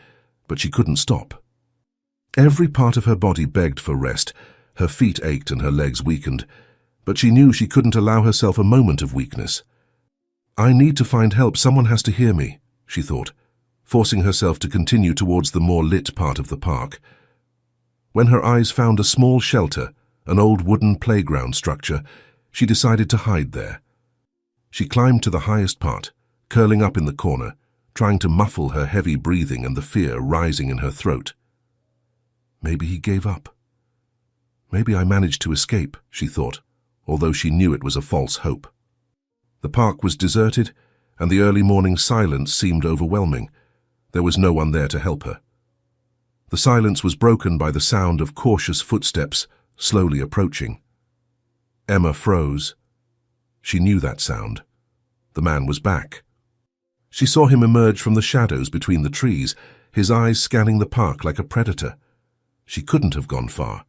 but she couldn't stop. Every part of her body begged for rest. Her feet ached and her legs weakened, but she knew she couldn't allow herself a moment of weakness. "I need to find help. Someone has to hear me," she thought, forcing herself to continue towards the more lit part of the park. When her eyes found a small shelter, an old wooden playground structure, she decided to hide there. She climbed to the highest part, curling up in the corner, trying to muffle her heavy breathing and the fear rising in her throat. Maybe he gave up. Maybe I managed to escape, she thought, although she knew it was a false hope. The park was deserted, and the early morning silence seemed overwhelming. There was no one there to help her. The silence was broken by the sound of cautious footsteps slowly approaching. Emma froze. She knew that sound. The man was back. She saw him emerge from the shadows between the trees, his eyes scanning the park like a predator. She couldn't have gone far.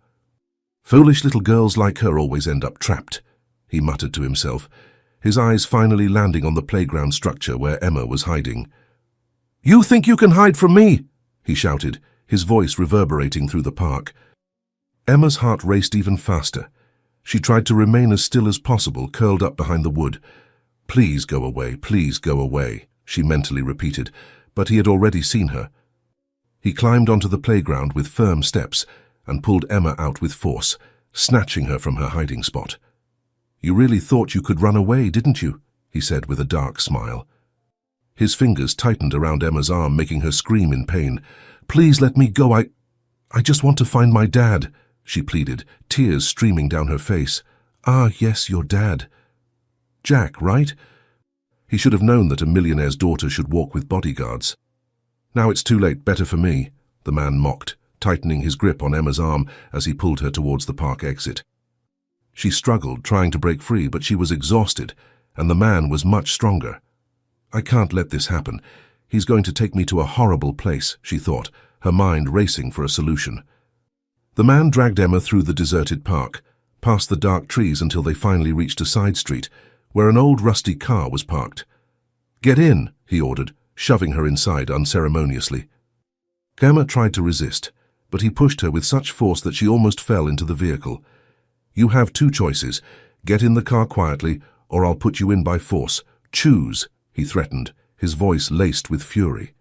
Foolish little girls like her always end up trapped, he muttered to himself, his eyes finally landing on the playground structure where Emma was hiding. "You think you can hide from me?" he shouted, his voice reverberating through the park. Emma's heart raced even faster. She tried to remain as still as possible, curled up behind the wood. "Please go away, please go away," she mentally repeated, but he had already seen her. He climbed onto the playground with firm steps and pulled Emma out with force, snatching her from her hiding spot. "You really thought you could run away, didn't you?" he said with a dark smile. His fingers tightened around Emma's arm, making her scream in pain. "Please let me go, I just want to find my dad," she pleaded, tears streaming down her face. "Ah, yes, your dad. Jack, right?" He should have known that a millionaire's daughter should walk with bodyguards. "Now it's too late, better for me," the man mocked, tightening his grip on Emma's arm as he pulled her towards the park exit. She struggled, trying to break free, but she was exhausted, and the man was much stronger. "I can't let this happen. He's going to take me to a horrible place," she thought, her mind racing for a solution. The man dragged Emma through the deserted park, past the dark trees until they finally reached a side street, where an old rusty car was parked. "Get in," he ordered, shoving her inside unceremoniously. Emma tried to resist, but he pushed her with such force that she almost fell into the vehicle. "You have two choices. Get in the car quietly, or I'll put you in by force. Choose," he threatened, his voice laced with fury.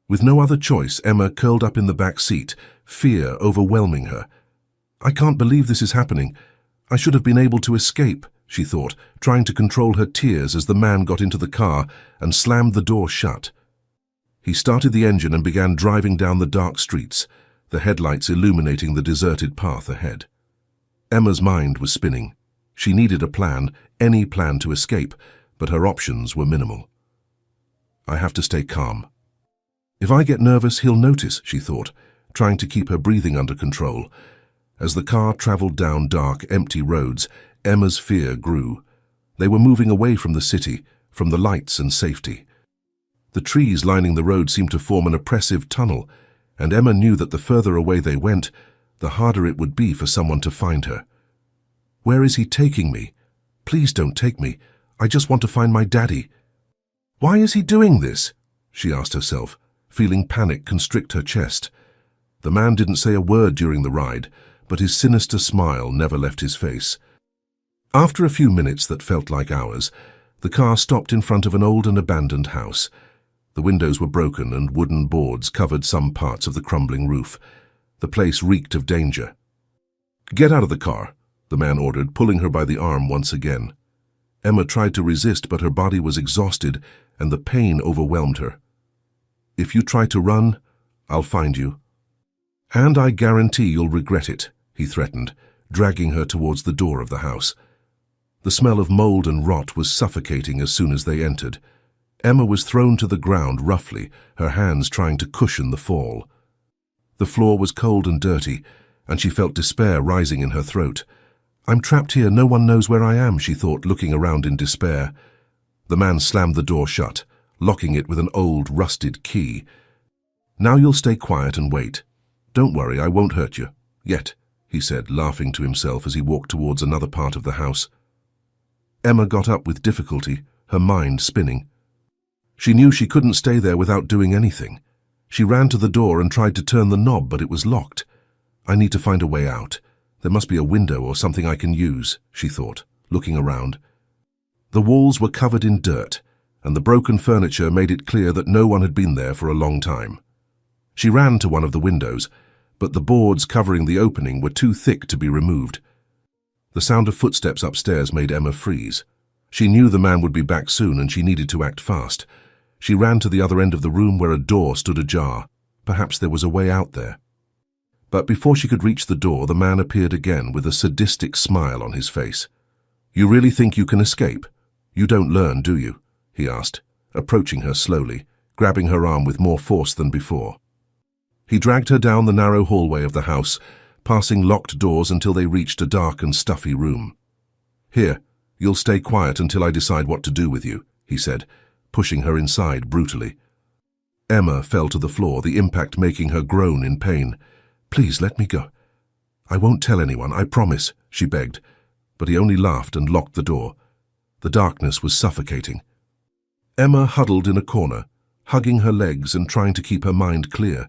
With no other choice, Emma curled up in the back seat, fear overwhelming her. "I can't believe this is happening. I should have been able to escape," she thought, trying to control her tears as the man got into the car and slammed the door shut. He started the engine and began driving down the dark streets, the headlights illuminating the deserted path ahead. Emma's mind was spinning. She needed a plan, any plan to escape, but her options were minimal. "I have to stay calm. If I get nervous, he'll notice," she thought, trying to keep her breathing under control. As the car traveled down dark, empty roads, Emma's fear grew. They were moving away from the city, from the lights and safety. The trees lining the road seemed to form an oppressive tunnel, and Emma knew that the further away they went, the harder it would be for someone to find her. "Where is he taking me? Please don't take me. I just want to find my daddy." "Why is he doing this?" she asked herself, feeling panic constrict her chest. The man didn't say a word during the ride, but his sinister smile never left his face. After a few minutes that felt like hours, the car stopped in front of an old and abandoned house. The windows were broken and wooden boards covered some parts of the crumbling roof. The place reeked of danger. "Get out of the car," the man ordered, pulling her by the arm once again. Emma tried to resist, but her body was exhausted and the pain overwhelmed her. "If you try to run, I'll find you. And I guarantee you'll regret it," he threatened, dragging her towards the door of the house. The smell of mold and rot was suffocating as soon as they entered. Emma was thrown to the ground roughly, her hands trying to cushion the fall. The floor was cold and dirty, and she felt despair rising in her throat. "I'm trapped here, no one knows where I am," she thought, looking around in despair. The man slammed the door shut, locking it with an old, rusted key. "Now you'll stay quiet and wait. Don't worry, I won't hurt you. Yet," he said, laughing to himself as he walked towards another part of the house. Emma got up with difficulty, her mind spinning. She knew she couldn't stay there without doing anything. She ran to the door and tried to turn the knob, but it was locked. "I need to find a way out. There must be a window or something I can use," she thought, looking around. The walls were covered in dirt, and the broken furniture made it clear that no one had been there for a long time. She ran to one of the windows, but the boards covering the opening were too thick to be removed. The sound of footsteps upstairs made Emma freeze. She knew the man would be back soon and she needed to act fast. She ran to the other end of the room where a door stood ajar. Perhaps there was a way out there. But before she could reach the door, the man appeared again with a sadistic smile on his face. "You really think you can escape? You don't learn, do you?" he asked, approaching her slowly, grabbing her arm with more force than before. He dragged her down the narrow hallway of the house, passing locked doors until they reached a dark and stuffy room. "Here, you'll stay quiet until I decide what to do with you," he said, pushing her inside brutally. Emma fell to the floor, the impact making her groan in pain. "Please let me go." "I won't tell anyone, I promise," she begged, but he only laughed and locked the door. The darkness was suffocating. Emma huddled in a corner, hugging her legs and trying to keep her mind clear.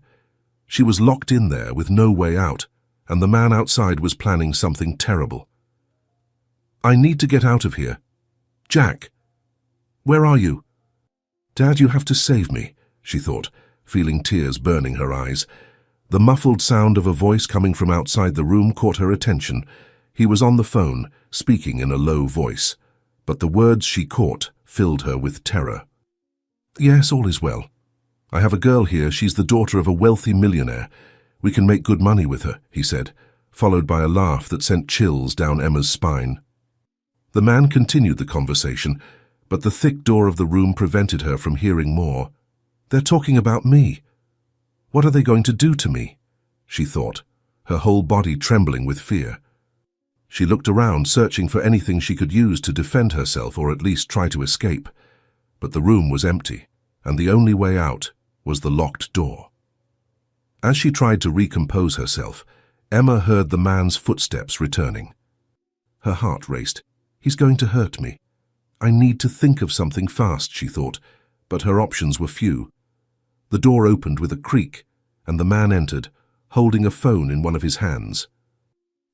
She was locked in there with no way out, and the man outside was planning something terrible. "I need to get out of here. Jack, where are you?" "Dad, you have to save me," she thought, feeling tears burning her eyes. The muffled sound of a voice coming from outside the room caught her attention. He was on the phone, speaking in a low voice, but the words she caught filled her with terror. "Yes, all is well. I have a girl here. She's the daughter of a wealthy millionaire. We can make good money with her," he said, followed by a laugh that sent chills down Emma's spine. The man continued the conversation, but the thick door of the room prevented her from hearing more. "They're talking about me. What are they going to do to me?" she thought, her whole body trembling with fear. She looked around, searching for anything she could use to defend herself or at least try to escape. But the room was empty, and the only way out was the locked door. As she tried to recompose herself, Emma heard the man's footsteps returning. Her heart raced. "He's going to hurt me. I need to think of something fast," she thought, but her options were few. The door opened with a creak, and the man entered, holding a phone in one of his hands.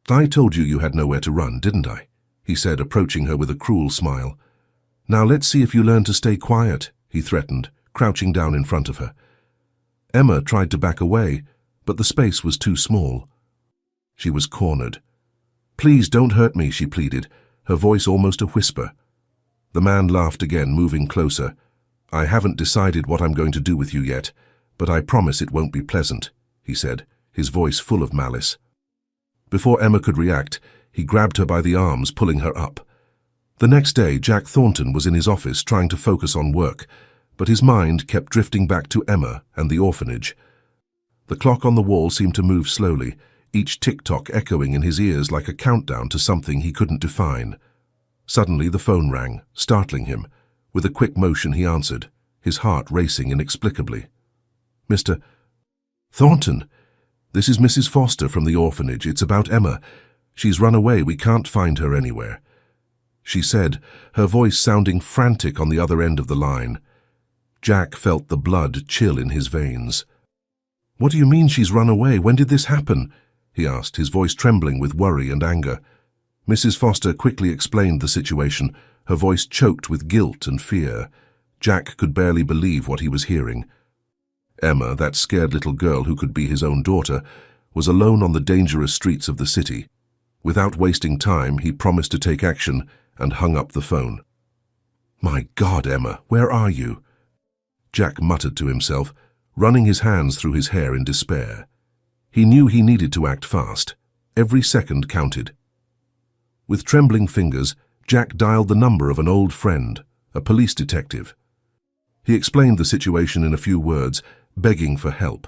"I told you you had nowhere to run, didn't I?" he said, approaching her with a cruel smile. "Now let's see if you learn to stay quiet," he threatened, crouching down in front of her. Emma tried to back away, but the space was too small. She was cornered. "Please don't hurt me," she pleaded, her voice almost a whisper. The man laughed again, moving closer. "I haven't decided what I'm going to do with you yet, but I promise it won't be pleasant," he said, his voice full of malice. Before Emma could react, he grabbed her by the arms, pulling her up. The next day, Jack Thornton was in his office trying to focus on work, but his mind kept drifting back to Emma and the orphanage. The clock on the wall seemed to move slowly, each tick-tock echoing in his ears like a countdown to something he couldn't define. Suddenly the phone rang, startling him. With a quick motion he answered, his heart racing inexplicably. "Mr. Thornton, this is Mrs. Foster from the orphanage. It's about Emma. She's run away. We can't find her anywhere," she said, her voice sounding frantic on the other end of the line. Jack felt the blood chill in his veins. "What do you mean she's run away? When did this happen?" he asked, his voice trembling with worry and anger. Mrs. Foster quickly explained the situation, her voice choked with guilt and fear. Jack could barely believe what he was hearing. Emma, that scared little girl who could be his own daughter, was alone on the dangerous streets of the city. Without wasting time, he promised to take action and hung up the phone. "My God, Emma, where are you?" Jack muttered to himself, running his hands through his hair in despair. He knew he needed to act fast. Every second counted. With trembling fingers, Jack dialed the number of an old friend, a police detective. He explained the situation in a few words, begging for help.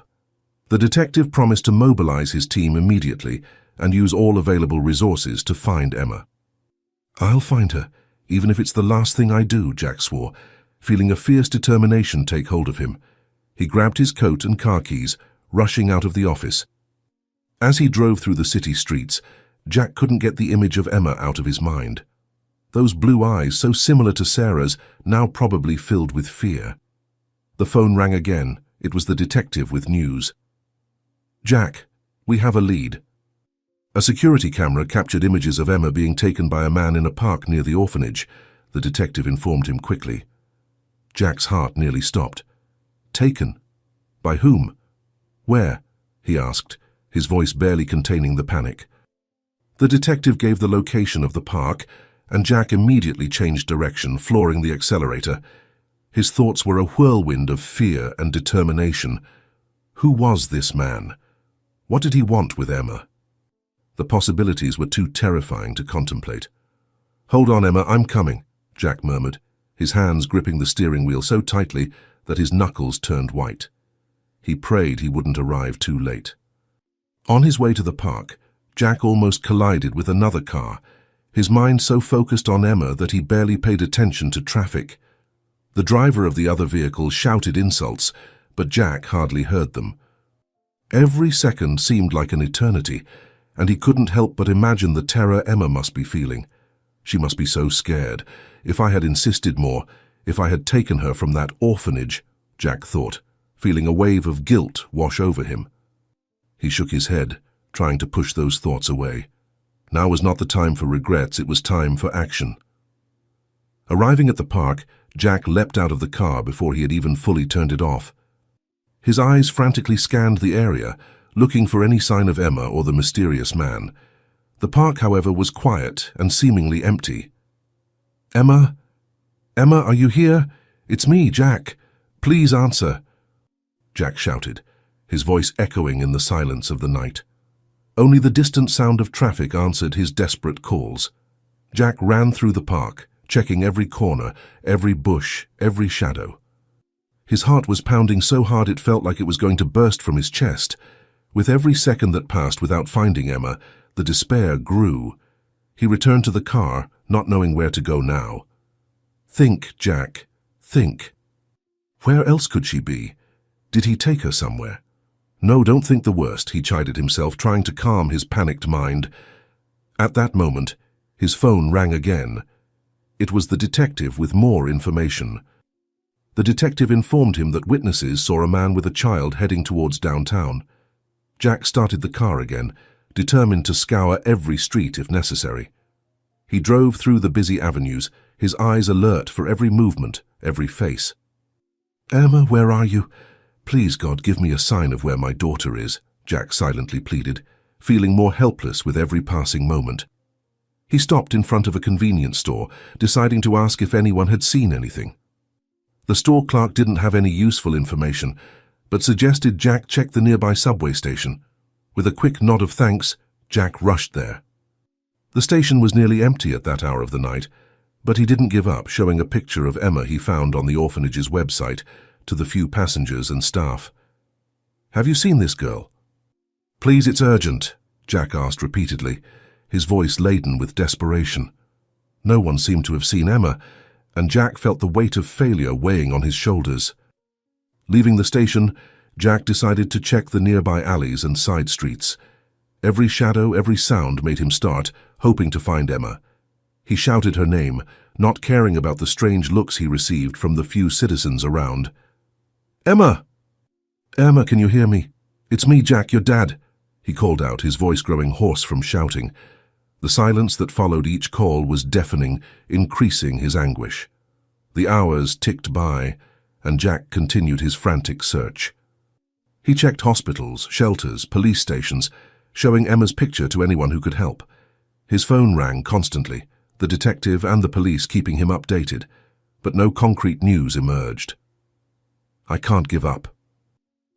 The detective promised to mobilize his team immediately and use all available resources to find Emma. "I'll find her, even if it's the last thing I do," Jack swore, feeling a fierce determination take hold of him. He grabbed his coat and car keys, rushing out of the office. As he drove through the city streets, Jack couldn't get the image of Emma out of his mind. Those blue eyes, so similar to Sarah's, now probably filled with fear. The phone rang again. It was the detective with news. "Jack, we have a lead." A security camera captured images of Emma being taken by a man in a park near the orphanage, the detective informed him quickly. Jack's heart nearly stopped. "Taken? By whom? Where?" he asked, his voice barely containing the panic. The detective gave the location of the park and Jack immediately changed direction, flooring the accelerator. His thoughts were a whirlwind of fear and determination. Who was this man? What did he want with Emma? The possibilities were too terrifying to contemplate. "Hold on, Emma, I'm coming," Jack murmured, his hands gripping the steering wheel so tightly that his knuckles turned white. He prayed he wouldn't arrive too late. On his way to the park, Jack almost collided with another car, his mind so focused on Emma that he barely paid attention to traffic. The driver of the other vehicle shouted insults, but Jack hardly heard them. Every second seemed like an eternity, and he couldn't help but imagine the terror Emma must be feeling. She must be so scared. If I had insisted more, if I had taken her from that orphanage, Jack thought, feeling a wave of guilt wash over him. He shook his head, trying to push those thoughts away. Now was not the time for regrets, it was time for action. Arriving at the park, Jack leapt out of the car before he had even fully turned it off. His eyes frantically scanned the area, looking for any sign of Emma or the mysterious man. The park, however, was quiet and seemingly empty. "Emma? Emma, are you here? It's me, Jack. Please answer," Jack shouted, his voice echoing in the silence of the night. Only the distant sound of traffic answered his desperate calls. Jack ran through the park, checking every corner, every bush, every shadow. His heart was pounding so hard it felt like it was going to burst from his chest. With every second that passed without finding Emma, the despair grew. He returned to the car, not knowing where to go now. Think, Jack, think. Where else could she be? Did he take her somewhere? No, don't think the worst, he chided himself, trying to calm his panicked mind. At that moment, his phone rang again. It was the detective with more information. The detective informed him that witnesses saw a man with a child heading towards downtown. Jack started the car again, determined to scour every street if necessary. He drove through the busy avenues, his eyes alert for every movement, every face. "Emma, where are you? Please, God, give me a sign of where my daughter is," Jack silently pleaded, feeling more helpless with every passing moment. He stopped in front of a convenience store, deciding to ask if anyone had seen anything. The store clerk didn't have any useful information, but suggested Jack check the nearby subway station. With a quick nod of thanks, Jack rushed there. The station was nearly empty at that hour of the night, but he didn't give up, showing a picture of Emma he found on the orphanage's website to the few passengers and staff. "Have you seen this girl?" "Please, it's urgent," Jack asked repeatedly, his voice laden with desperation. No one seemed to have seen Emma, and Jack felt the weight of failure weighing on his shoulders. Leaving the station, Jack decided to check the nearby alleys and side streets. Every shadow, every sound made him start, hoping to find Emma. He shouted her name, not caring about the strange looks he received from the few citizens around. "Emma! Emma, can you hear me? It's me, Jack, your dad," he called out, his voice growing hoarse from shouting. The silence that followed each call was deafening, increasing his anguish. The hours ticked by, and Jack continued his frantic search. He checked hospitals, shelters, police stations, showing Emma's picture to anyone who could help. His phone rang constantly, the detective and the police keeping him updated, but no concrete news emerged. "I can't give up."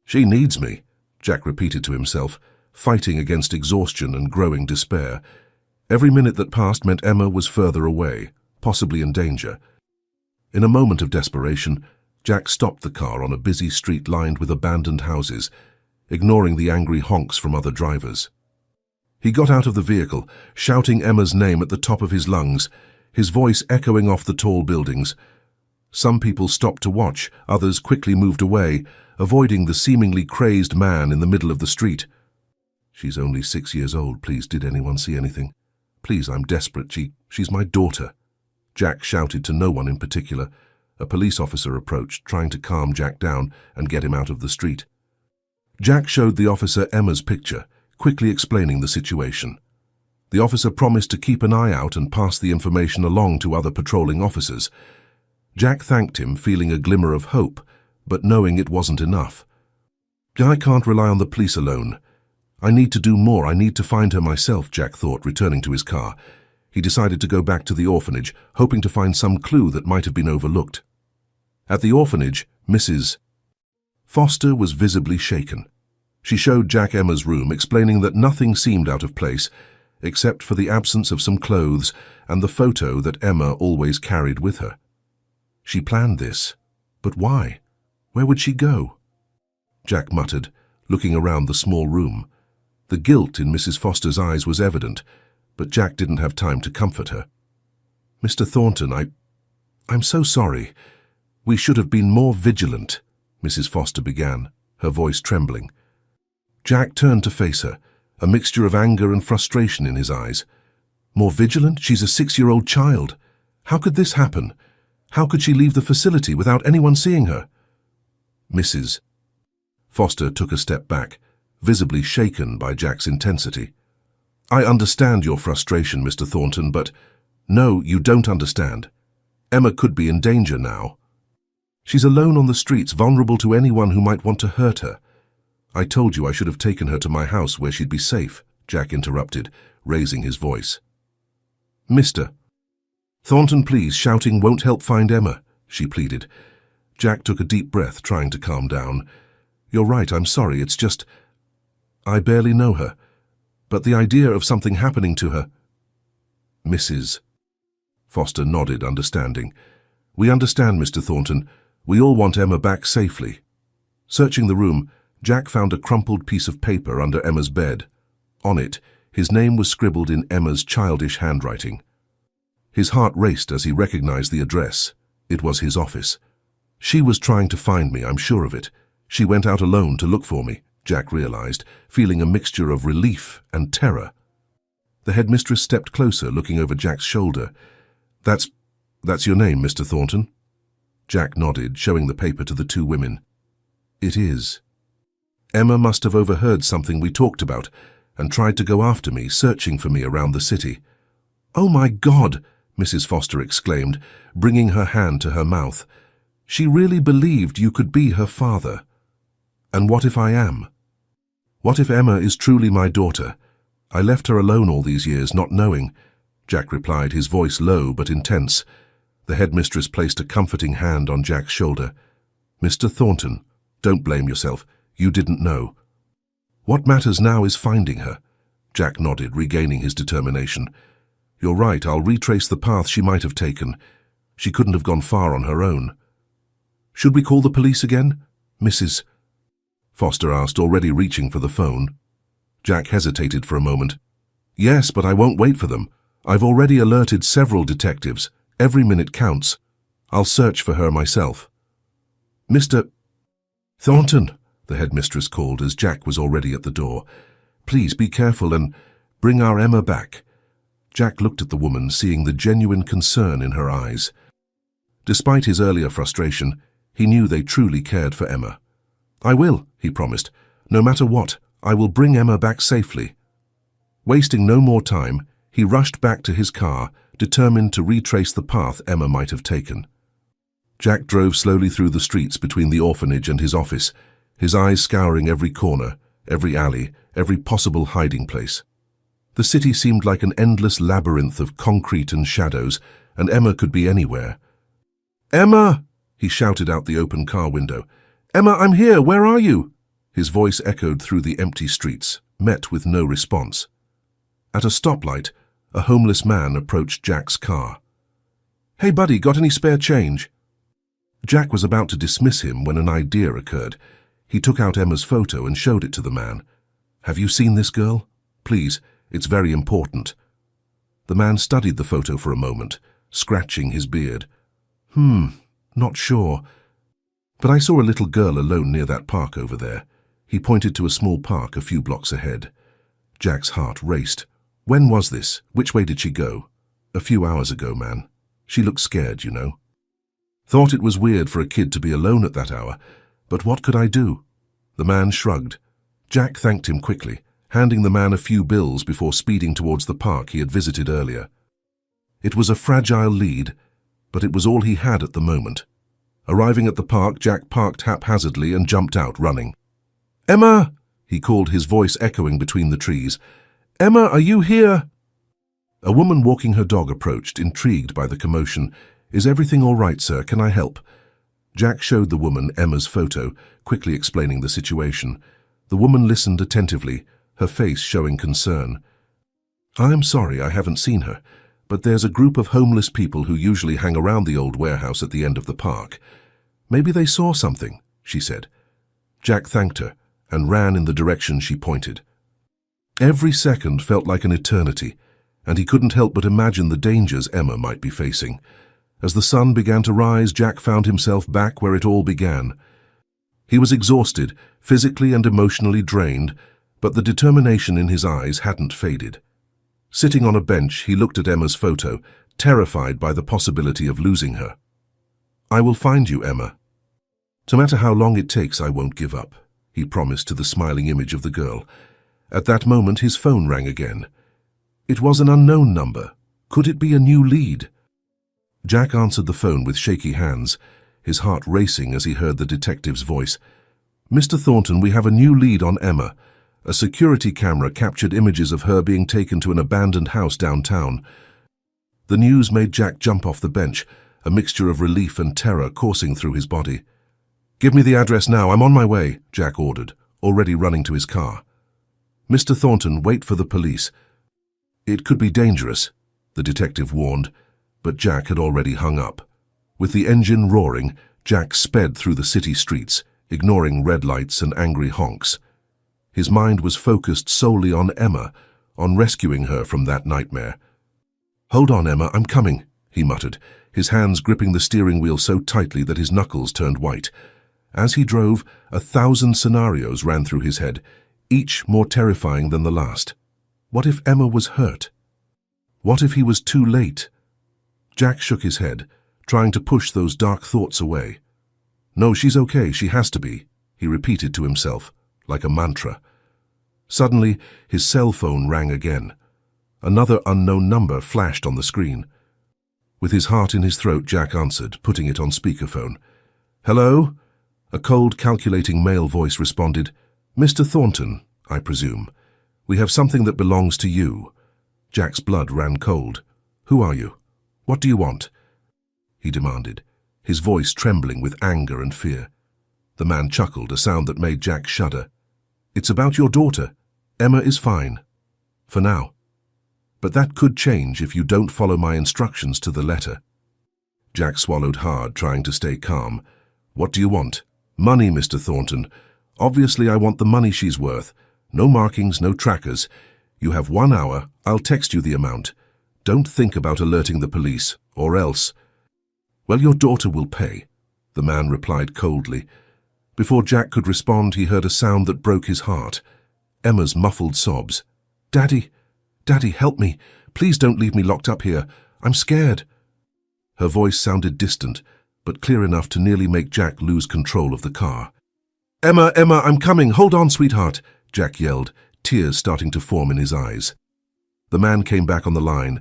"She needs me," Jack repeated to himself, fighting against exhaustion and growing despair. Every minute that passed meant Emma was further away, possibly in danger. In a moment of desperation, Jack stopped the car on a busy street lined with abandoned houses, ignoring the angry honks from other drivers. He got out of the vehicle, shouting Emma's name at the top of his lungs, his voice echoing off the tall buildings. Some people stopped to watch, others quickly moved away, avoiding the seemingly crazed man in the middle of the street. "She's only 6 years old, please, did anyone see anything? Please, I'm desperate, she's my daughter," Jack shouted to no one in particular. A police officer approached, trying to calm Jack down and get him out of the street. Jack showed the officer Emma's picture, quickly explaining the situation. The officer promised to keep an eye out and pass the information along to other patrolling officers. Jack thanked him, feeling a glimmer of hope, but knowing it wasn't enough. "I can't rely on the police alone. I need to do more. I need to find her myself," Jack thought, returning to his car. He decided to go back to the orphanage, hoping to find some clue that might have been overlooked. At the orphanage, Mrs. Foster was visibly shaken. She showed Jack Emma's room, explaining that nothing seemed out of place, except for the absence of some clothes and the photo that Emma always carried with her. She planned this, but why? Where would she go? Jack muttered, looking around the small room. The guilt in Mrs. Foster's eyes was evident, but Jack didn't have time to comfort her. "Mr. Thornton, I'm so sorry. We should have been more vigilant," Mrs. Foster began, her voice trembling. Jack turned to face her, a mixture of anger and frustration in his eyes. "More vigilant? She's a 6-year-old child. How could this happen? How could she leave the facility without anyone seeing her?" Mrs. Foster took a step back, visibly shaken by Jack's intensity. "I understand your frustration, Mr. Thornton, but no, you don't understand. Emma could be in danger now. She's alone on the streets, vulnerable to anyone who might want to hurt her. I told you I should have taken her to my house where she'd be safe," Jack interrupted, raising his voice. "Mr. Thornton, please, shouting won't help find Emma," she pleaded. Jack took a deep breath, trying to calm down. "You're right, I'm sorry, it's just... I barely know her, but the idea of something happening to her..." Mrs. Foster nodded, understanding. "We understand, Mr. Thornton. We all want Emma back safely." Searching the room, Jack found a crumpled piece of paper under Emma's bed. On it, his name was scribbled in Emma's childish handwriting. His heart raced as he recognized the address. It was his office. "She was trying to find me, I'm sure of it. She went out alone to look for me," Jack realized, feeling a mixture of relief and terror. The headmistress stepped closer, looking over Jack's shoulder. That's your name, Mr. Thornton?" Jack nodded, showing the paper to the two women. "It is. Emma must have overheard something we talked about and tried to go after me, searching for me around the city." "Oh my God!" Mrs. Foster exclaimed, bringing her hand to her mouth. "She really believed you could be her father. And what if I am? What if Emma is truly my daughter? I left her alone all these years, not knowing," Jack replied, his voice low but intense. The headmistress placed a comforting hand on Jack's shoulder. "Mr. Thornton, don't blame yourself. You didn't know. What matters now is finding her." Jack nodded, regaining his determination. "You're right, I'll retrace the path she might have taken. She couldn't have gone far on her own." "Should we call the police again?" Mrs. Foster asked, already reaching for the phone. Jack hesitated for a moment. "Yes, but I won't wait for them. I've already alerted several detectives. Every minute counts. I'll search for her myself." "Mr. Thornton," the headmistress called as Jack was already at the door. "Please be careful and bring our Emma back." Jack looked at the woman, seeing the genuine concern in her eyes. Despite his earlier frustration, he knew they truly cared for Emma. "I will," he promised. "No matter what, I will bring Emma back safely." Wasting no more time, he rushed back to his car, determined to retrace the path Emma might have taken. Jack drove slowly through the streets between the orphanage and his office, his eyes scouring every corner, every alley, every possible hiding place. The city seemed like an endless labyrinth of concrete and shadows, and Emma could be anywhere. "Emma!" he shouted out the open car window. "Emma, I'm here! Where are you?" His voice echoed through the empty streets, met with no response. At a stoplight, a homeless man approached Jack's car. "Hey buddy, got any spare change?" Jack was about to dismiss him when an idea occurred. He took out Emma's photo and showed it to the man. "Have you seen this girl? Please, it's very important." The man studied the photo for a moment, scratching his beard. Not sure. But I saw a little girl alone near that park over there." He pointed to a small park a few blocks ahead. Jack's heart raced. "When was this? Which way did she go?" "A few hours ago, man. She looked scared, you know." Thought it was weird for a kid to be alone at that hour, but what could I do? The man shrugged. Jack thanked him quickly, handing the man a few bills before speeding towards the park he had visited earlier. It was a fragile lead, but it was all he had at the moment. Arriving at the park, Jack parked haphazardly and jumped out, running. "Emma!" he called, his voice echoing between the trees. "Emma, are you here?" A woman walking her dog approached, intrigued by the commotion. "Is everything all right, sir? Can I help?" Jack showed the woman Emma's photo, quickly explaining the situation. The woman listened attentively, her face showing concern. "I'm sorry, I haven't seen her, but there's a group of homeless people who usually hang around the old warehouse at the end of the park. Maybe they saw something," she said. Jack thanked her and ran in the direction she pointed. Every second felt like an eternity, and he couldn't help but imagine the dangers Emma might be facing. As the sun began to rise, Jack found himself back where it all began. He was exhausted, physically and emotionally drained, but the determination in his eyes hadn't faded. Sitting on a bench, he looked at Emma's photo, terrified by the possibility of losing her. "I will find you, Emma. No matter how long it takes, I won't give up," he promised to the smiling image of the girl. At that moment, his phone rang again. It was an unknown number. Could it be a new lead? Jack answered the phone with shaky hands, his heart racing as he heard the detective's voice. "Mr. Thornton, we have a new lead on Emma. A security camera captured images of her being taken to an abandoned house downtown." The news made Jack jump off the bench, a mixture of relief and terror coursing through his body. "Give me the address now, I'm on my way," Jack ordered, already running to his car. "Mr. Thornton, wait for the police." "It could be dangerous," the detective warned, but Jack had already hung up. With the engine roaring, Jack sped through the city streets, ignoring red lights and angry honks. His mind was focused solely on Emma, on rescuing her from that nightmare. "Hold on, Emma, I'm coming," he muttered, his hands gripping the steering wheel so tightly that his knuckles turned white. As he drove, 1,000 scenarios ran through his head, each more terrifying than the last. What if Emma was hurt? What if he was too late? Jack shook his head, trying to push those dark thoughts away. "No, she's okay, she has to be," he repeated to himself, like a mantra. Suddenly, his cell phone rang again. Another unknown number flashed on the screen. With his heart in his throat, Jack answered, putting it on speakerphone. "Hello?" A cold, calculating male voice responded. "Mr. Thornton, I presume. We have something that belongs to you." Jack's blood ran cold. "Who are you? What do you want?" he demanded, his voice trembling with anger and fear. The man chuckled, a sound that made Jack shudder. "It's about your daughter. Emma is fine. For now. But that could change if you don't follow my instructions to the letter." Jack swallowed hard, trying to stay calm. "What do you want?" "Money, Mr. Thornton. Obviously I want the money she's worth. No markings, no trackers. You have 1 hour. I'll text you the amount. Don't think about alerting the police, or else—" "Well, your daughter will pay," the man replied coldly. Before Jack could respond, he heard a sound that broke his heart. Emma's muffled sobs. "Daddy, Daddy, help me. Please don't leave me locked up here. I'm scared." Her voice sounded distant, but clear enough to nearly make Jack lose control of the car. "Emma, Emma, I'm coming. Hold on, sweetheart," Jack yelled, tears starting to form in his eyes. The man came back on the line.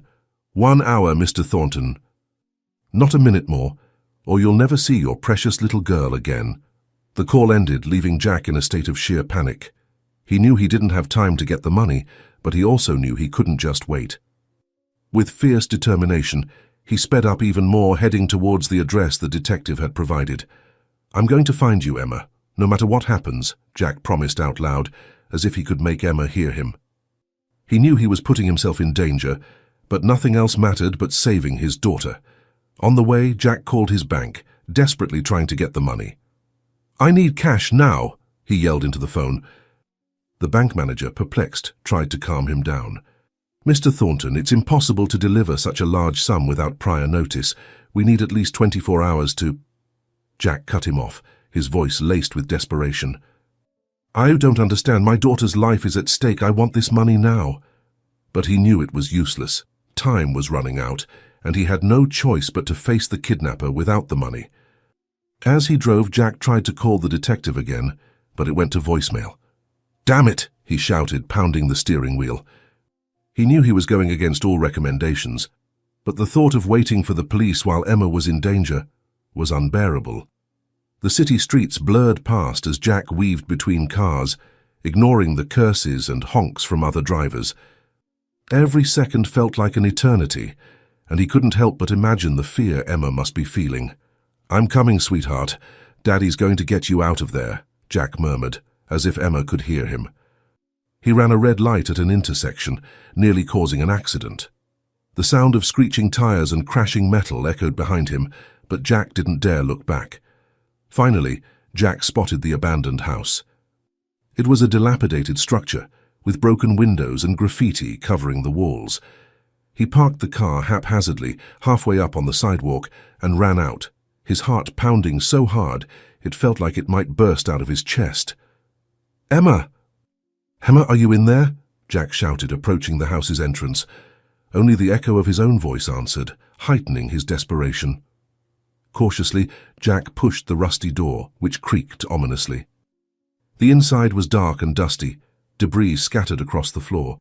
1 hour, Mr. Thornton. Not a minute more, or you'll never see your precious little girl again." The call ended, leaving Jack in a state of sheer panic. He knew he didn't have time to get the money, but he also knew he couldn't just wait. With fierce determination, he sped up even more, heading towards the address the detective had provided. "I'm going to find you, Emma, no matter what happens," Jack promised out loud, as if he could make Emma hear him. He knew he was putting himself in danger, but nothing else mattered but saving his daughter. On the way, Jack called his bank, desperately trying to get the money. "I need cash now," he yelled into the phone. The bank manager, perplexed, tried to calm him down. "Mr. Thornton, it's impossible to deliver such a large sum without prior notice. We need at least 24 hours to—" Jack cut him off, his voice laced with desperation. "I don't understand. My daughter's life is at stake. I want this money now." But he knew it was useless. Time was running out, and he had no choice but to face the kidnapper without the money. As he drove, Jack tried to call the detective again, but it went to voicemail. "Damn it!" he shouted, pounding the steering wheel. He knew he was going against all recommendations, but the thought of waiting for the police while Emma was in danger was unbearable. The city streets blurred past as Jack weaved between cars, ignoring the curses and honks from other drivers. Every second felt like an eternity, and he couldn't help but imagine the fear Emma must be feeling. "I'm coming, sweetheart. Daddy's going to get you out of there," Jack murmured, as if Emma could hear him. He ran a red light at an intersection, nearly causing an accident. The sound of screeching tires and crashing metal echoed behind him, but Jack didn't dare look back. Finally, Jack spotted the abandoned house. It was a dilapidated structure, with broken windows and graffiti covering the walls. He parked the car haphazardly, halfway up on the sidewalk, and ran out, his heart pounding so hard it felt like it might burst out of his chest. "Emma! Emma, are you in there?" Jack shouted, approaching the house's entrance. Only the echo of his own voice answered, heightening his desperation. Cautiously, Jack pushed the rusty door, which creaked ominously. The inside was dark and dusty, debris scattered across the floor.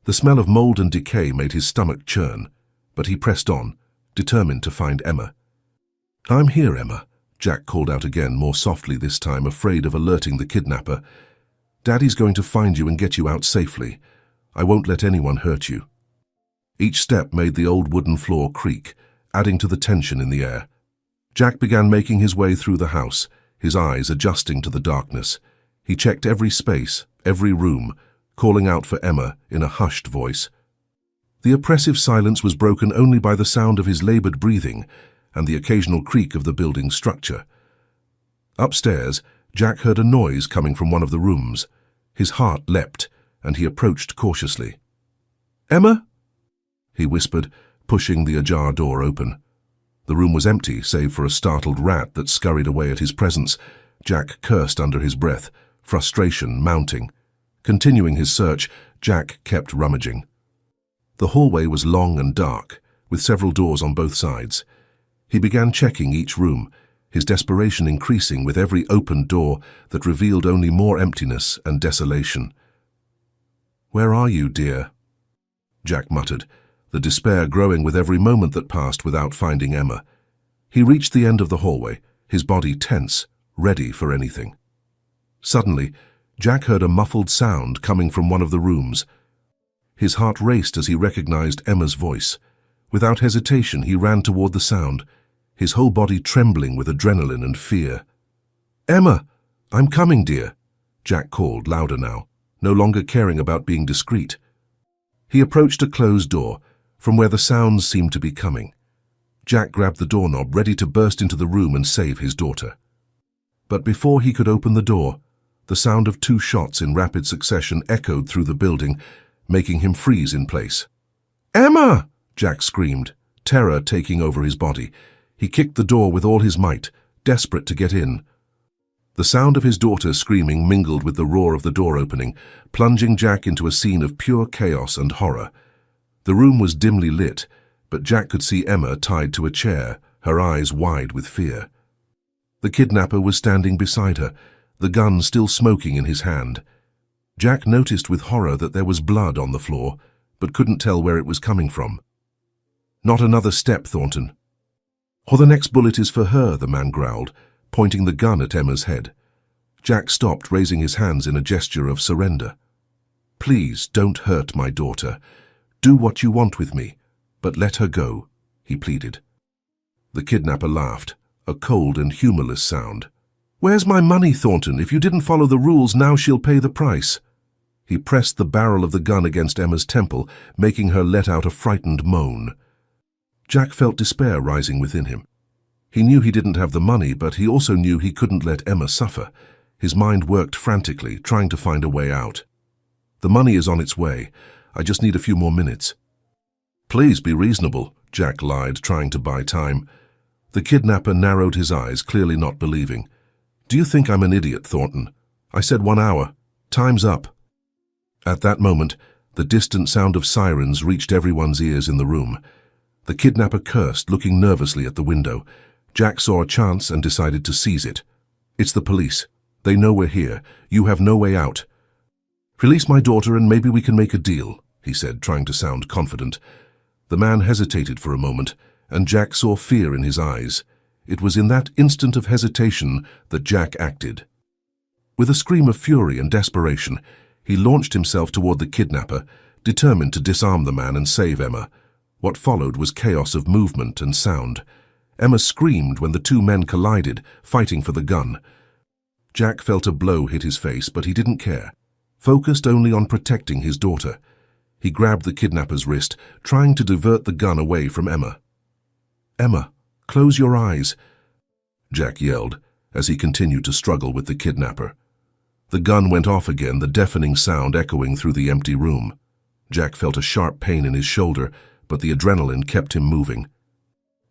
The smell of mold and decay made his stomach churn, but he pressed on, determined to find Emma. "I'm here, Emma," Jack called out again, more softly this time, afraid of alerting the kidnapper. "Daddy's going to find you and get you out safely. I won't let anyone hurt you." Each step made the old wooden floor creak, adding to the tension in the air. Jack began making his way through the house, his eyes adjusting to the darkness. He checked every space, every room, calling out for Emma in a hushed voice. The oppressive silence was broken only by the sound of his labored breathing and the occasional creak of the building's structure. Upstairs, Jack heard a noise coming from one of the rooms. His heart leapt, and he approached cautiously. "Emma?" he whispered, pushing the ajar door open. The room was empty, save for a startled rat that scurried away at his presence. Jack cursed under his breath, frustration mounting. Continuing his search, Jack kept rummaging. The hallway was long and dark, with several doors on both sides. He began checking each room, his desperation increasing with every opened door that revealed only more emptiness and desolation. "Where are you, dear?" Jack muttered, the despair growing with every moment that passed without finding Emma. He reached the end of the hallway, his body tense, ready for anything. Suddenly, Jack heard a muffled sound coming from one of the rooms. His heart raced as he recognized Emma's voice. Without hesitation, he ran toward the sound, his whole body trembling with adrenaline and fear. "Emma! I'm coming, dear," Jack called, louder now, no longer caring about being discreet. He approached a closed door, from where the sounds seemed to be coming. Jack grabbed the doorknob, ready to burst into the room and save his daughter. But before he could open the door, the sound of 2 shots in rapid succession echoed through the building, making him freeze in place. "Emma!" Jack screamed, terror taking over his body. He kicked the door with all his might, desperate to get in. The sound of his daughter screaming mingled with the roar of the door opening, plunging Jack into a scene of pure chaos and horror. The room was dimly lit, but Jack could see Emma tied to a chair, her eyes wide with fear. The kidnapper was standing beside her, the gun still smoking in his hand. Jack noticed with horror that there was blood on the floor, but couldn't tell where it was coming from. "Not another step, Thornton." "Or the next bullet is for her," the man growled, pointing the gun at Emma's head. Jack stopped, raising his hands in a gesture of surrender. "Please, don't hurt my daughter. Do what you want with me, but let her go," he pleaded. The kidnapper laughed, a cold and humorless sound. "Where's my money, Thornton? If you didn't follow the rules, now she'll pay the price." He pressed the barrel of the gun against Emma's temple, making her let out a frightened moan. Jack felt despair rising within him. He knew he didn't have the money, but he also knew he couldn't let Emma suffer. His mind worked frantically, trying to find a way out. "The money is on its way. I just need a few more minutes." "Please be reasonable," Jack lied, trying to buy time. The kidnapper narrowed his eyes, clearly not believing. "Do you think I'm an idiot, Thornton? I said 1 hour. Time's up." At that moment, the distant sound of sirens reached everyone's ears in the room. The kidnapper cursed, looking nervously at the window. Jack saw a chance and decided to seize it. "It's the police. They know we're here. You have no way out." "Release my daughter and maybe we can make a deal," he said, trying to sound confident. The man hesitated for a moment, and Jack saw fear in his eyes. It was in that instant of hesitation that Jack acted. With a scream of fury and desperation, he launched himself toward the kidnapper, determined to disarm the man and save Emma. What followed was chaos of movement and sound. Emma screamed when the two men collided, fighting for the gun. Jack felt a blow hit his face, but he didn't care, focused only on protecting his daughter. He grabbed the kidnapper's wrist, trying to divert the gun away from Emma. "Emma, close your eyes," Jack yelled as he continued to struggle with the kidnapper. The gun went off again, the deafening sound echoing through the empty room. Jack felt a sharp pain in his shoulder, but the adrenaline kept him moving.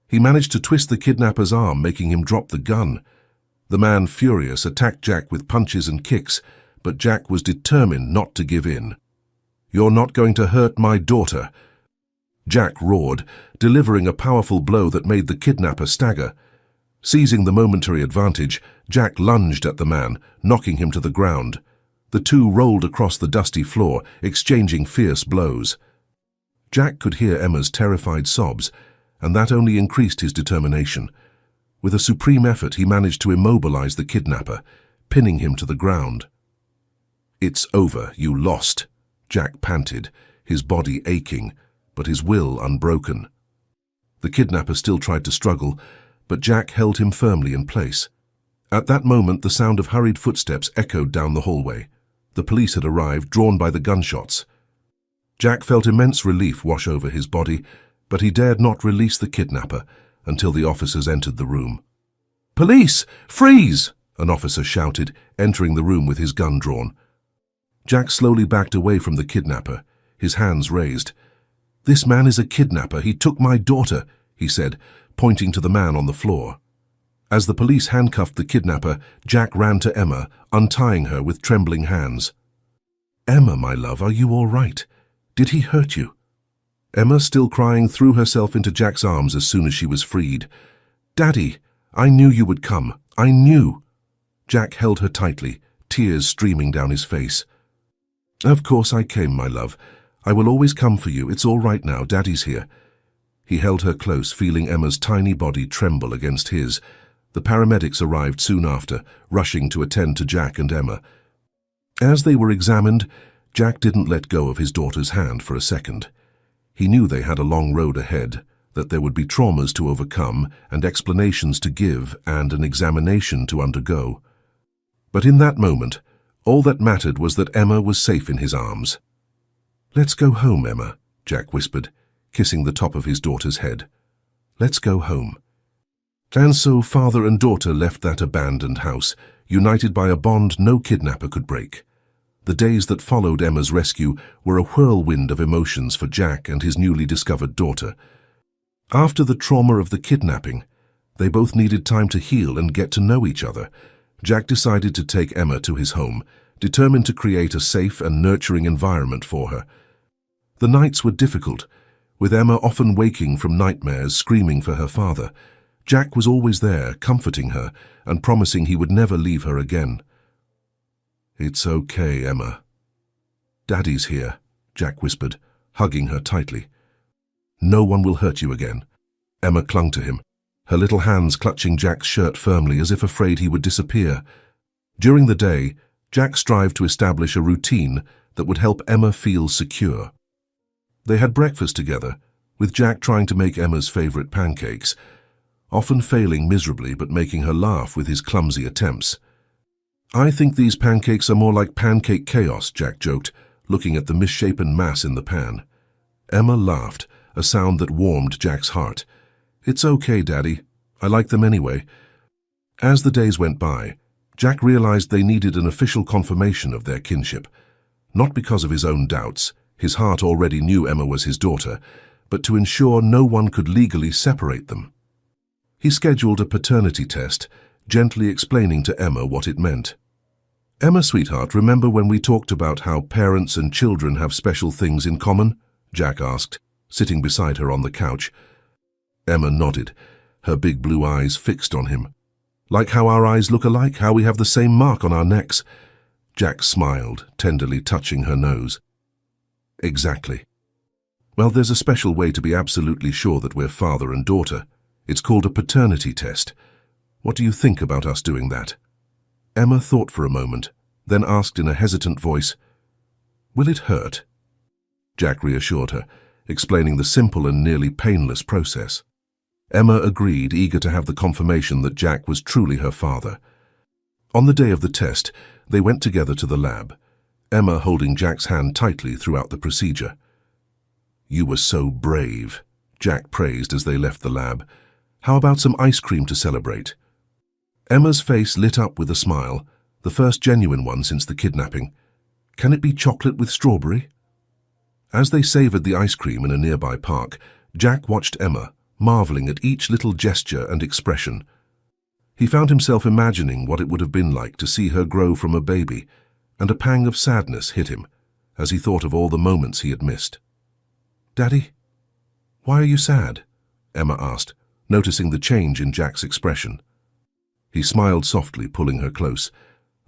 He managed to twist the kidnapper's arm, making him drop the gun. The man, furious, attacked Jack with punches and kicks, but Jack was determined not to give in. "You're not going to hurt my daughter," Jack roared, delivering a powerful blow that made the kidnapper stagger. Seizing the momentary advantage, Jack lunged at the man, knocking him to the ground. The two rolled across the dusty floor, exchanging fierce blows. Jack could hear Emma's terrified sobs, and that only increased his determination. With a supreme effort, he managed to immobilize the kidnapper, pinning him to the ground. "It's over, you lost," Jack panted, his body aching, but his will unbroken. The kidnapper still tried to struggle, but Jack held him firmly in place. At that moment, the sound of hurried footsteps echoed down the hallway. The police had arrived, drawn by the gunshots. Jack felt immense relief wash over his body, but he dared not release the kidnapper until the officers entered the room. "Police! Freeze!" an officer shouted, entering the room with his gun drawn. Jack slowly backed away from the kidnapper, his hands raised. "This man is a kidnapper. He took my daughter," he said, pointing to the man on the floor. As the police handcuffed the kidnapper, Jack ran to Emma, untying her with trembling hands. "Emma, my love, are you all right? Did he hurt you?" Emma, still crying, threw herself into Jack's arms as soon as she was freed. "Daddy, I knew you would come. I knew." Jack held her tightly, tears streaming down his face. "Of course I came, my love. I will always come for you. It's all right now. Daddy's here." He held her close, feeling Emma's tiny body tremble against his. The paramedics arrived soon after, rushing to attend to Jack and Emma. As they were examined, Jack didn't let go of his daughter's hand for a second. He knew they had a long road ahead, that there would be traumas to overcome and explanations to give and an examination to undergo. But in that moment, all that mattered was that Emma was safe in his arms. "Let's go home, Emma," Jack whispered, kissing the top of his daughter's head. "Let's go home." And so father and daughter left that abandoned house, united by a bond no kidnapper could break. The days that followed Emma's rescue were a whirlwind of emotions for Jack and his newly discovered daughter. After the trauma of the kidnapping, they both needed time to heal and get to know each other. Jack decided to take Emma to his home, determined to create a safe and nurturing environment for her. The nights were difficult, with Emma often waking from nightmares, screaming for her father. Jack was always there, comforting her and promising he would never leave her again. "It's okay, Emma. Daddy's here," Jack whispered, hugging her tightly. "No one will hurt you again." Emma clung to him, her little hands clutching Jack's shirt firmly as if afraid he would disappear. During the day, Jack strived to establish a routine that would help Emma feel secure. They had breakfast together, with Jack trying to make Emma's favorite pancakes, often failing miserably but making her laugh with his clumsy attempts. "I think these pancakes are more like pancake chaos," Jack joked, looking at the misshapen mass in the pan. Emma laughed, a sound that warmed Jack's heart. "It's okay, Daddy. I like them anyway." As the days went by, Jack realized they needed an official confirmation of their kinship. Not because of his own doubts, his heart already knew Emma was his daughter, but to ensure no one could legally separate them. He scheduled a paternity test, gently explaining to Emma what it meant. "Emma, sweetheart, remember when we talked about how parents and children have special things in common?" Jack asked, sitting beside her on the couch. Emma nodded, her big blue eyes fixed on him. "Like how our eyes look alike, how we have the same mark on our necks?" Jack smiled, tenderly touching her nose. "Exactly. Well, there's a special way to be absolutely sure that we're father and daughter. It's called a paternity test. What do you think about us doing that?" Emma thought for a moment, then asked in a hesitant voice, "Will it hurt?" Jack reassured her, explaining the simple and nearly painless process. Emma agreed, eager to have the confirmation that Jack was truly her father. On the day of the test, they went together to the lab, Emma holding Jack's hand tightly throughout the procedure. "You were so brave," Jack praised as they left the lab. "How about some ice cream to celebrate?" Emma's face lit up with a smile, the first genuine one since the kidnapping. "Can it be chocolate with strawberry?" As they savored the ice cream in a nearby park, Jack watched Emma, marveling at each little gesture and expression. He found himself imagining what it would have been like to see her grow from a baby, and a pang of sadness hit him as he thought of all the moments he had missed. "Daddy, why are you sad?" Emma asked, noticing the change in Jack's expression. He smiled softly, pulling her close.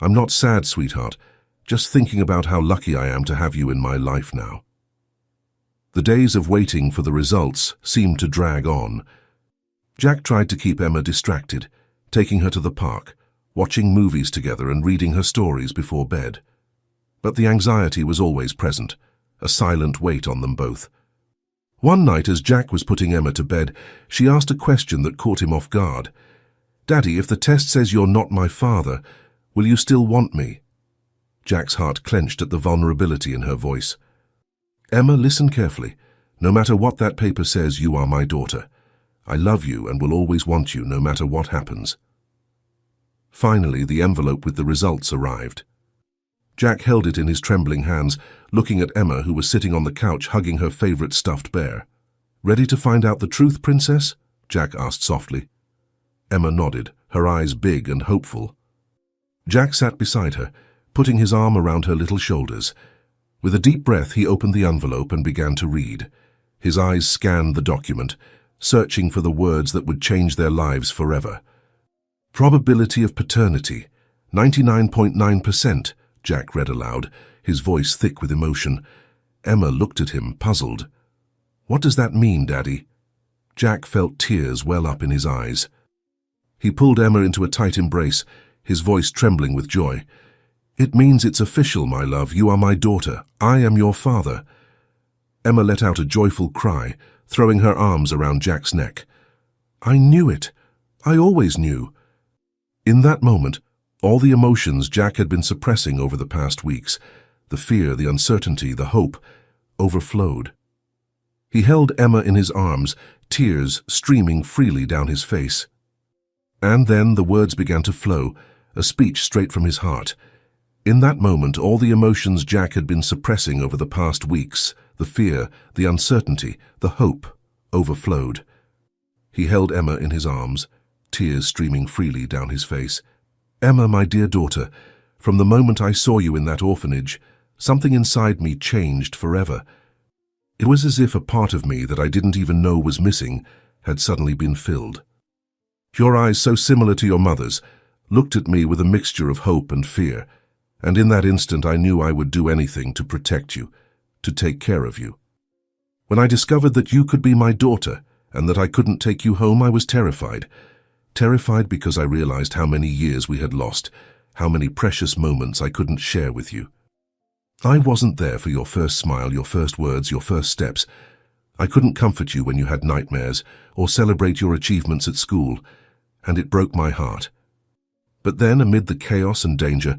"I'm not sad, sweetheart, just thinking about how lucky I am to have you in my life now." The days of waiting for the results seemed to drag on. Jack tried to keep Emma distracted, taking her to the park, watching movies together and reading her stories before bed. But the anxiety was always present, a silent weight on them both. One night, as Jack was putting Emma to bed, she asked a question that caught him off guard. "Daddy, if the test says you're not my father, will you still want me?" Jack's heart clenched at the vulnerability in her voice. "Emma, listen carefully. No matter what that paper says, you are my daughter. I love you and will always want you no matter what happens." Finally, the envelope with the results arrived. Jack held it in his trembling hands, looking at Emma, who was sitting on the couch hugging her favorite stuffed bear. "Ready to find out the truth, princess?" Jack asked softly. Emma nodded, her eyes big and hopeful. Jack sat beside her, putting his arm around her little shoulders. With a deep breath, he opened the envelope and began to read. His eyes scanned the document, searching for the words that would change their lives forever. "Probability of paternity, 99.9%, Jack read aloud, his voice thick with emotion. Emma looked at him, puzzled. "What does that mean, Daddy?" Jack felt tears well up in his eyes. He pulled Emma into a tight embrace, his voice trembling with joy. "It means it's official, my love. You are my daughter. I am your father." Emma let out a joyful cry, throwing her arms around Jack's neck. "I knew it. I always knew." In that moment, all the emotions Jack had been suppressing over the past weeks, the fear, the uncertainty, the hope, overflowed. He held Emma in his arms, tears streaming freely down his face. And then the words began to flow, a speech straight from his heart. In that moment, all the emotions Jack had been suppressing over the past weeks, the fear, the uncertainty, the hope, overflowed. He held Emma in his arms, tears streaming freely down his face. "Emma, my dear daughter, from the moment I saw you in that orphanage, something inside me changed forever. It was as if a part of me that I didn't even know was missing had suddenly been filled. Your eyes, so similar to your mother's, looked at me with a mixture of hope and fear, and in that instant I knew I would do anything to protect you, to take care of you. When I discovered that you could be my daughter and that I couldn't take you home, I was terrified. Terrified because I realized how many years we had lost, how many precious moments I couldn't share with you. I wasn't there for your first smile, your first words, your first steps. I couldn't comfort you when you had nightmares or celebrate your achievements at school, and it broke my heart. But then, amid the chaos and danger,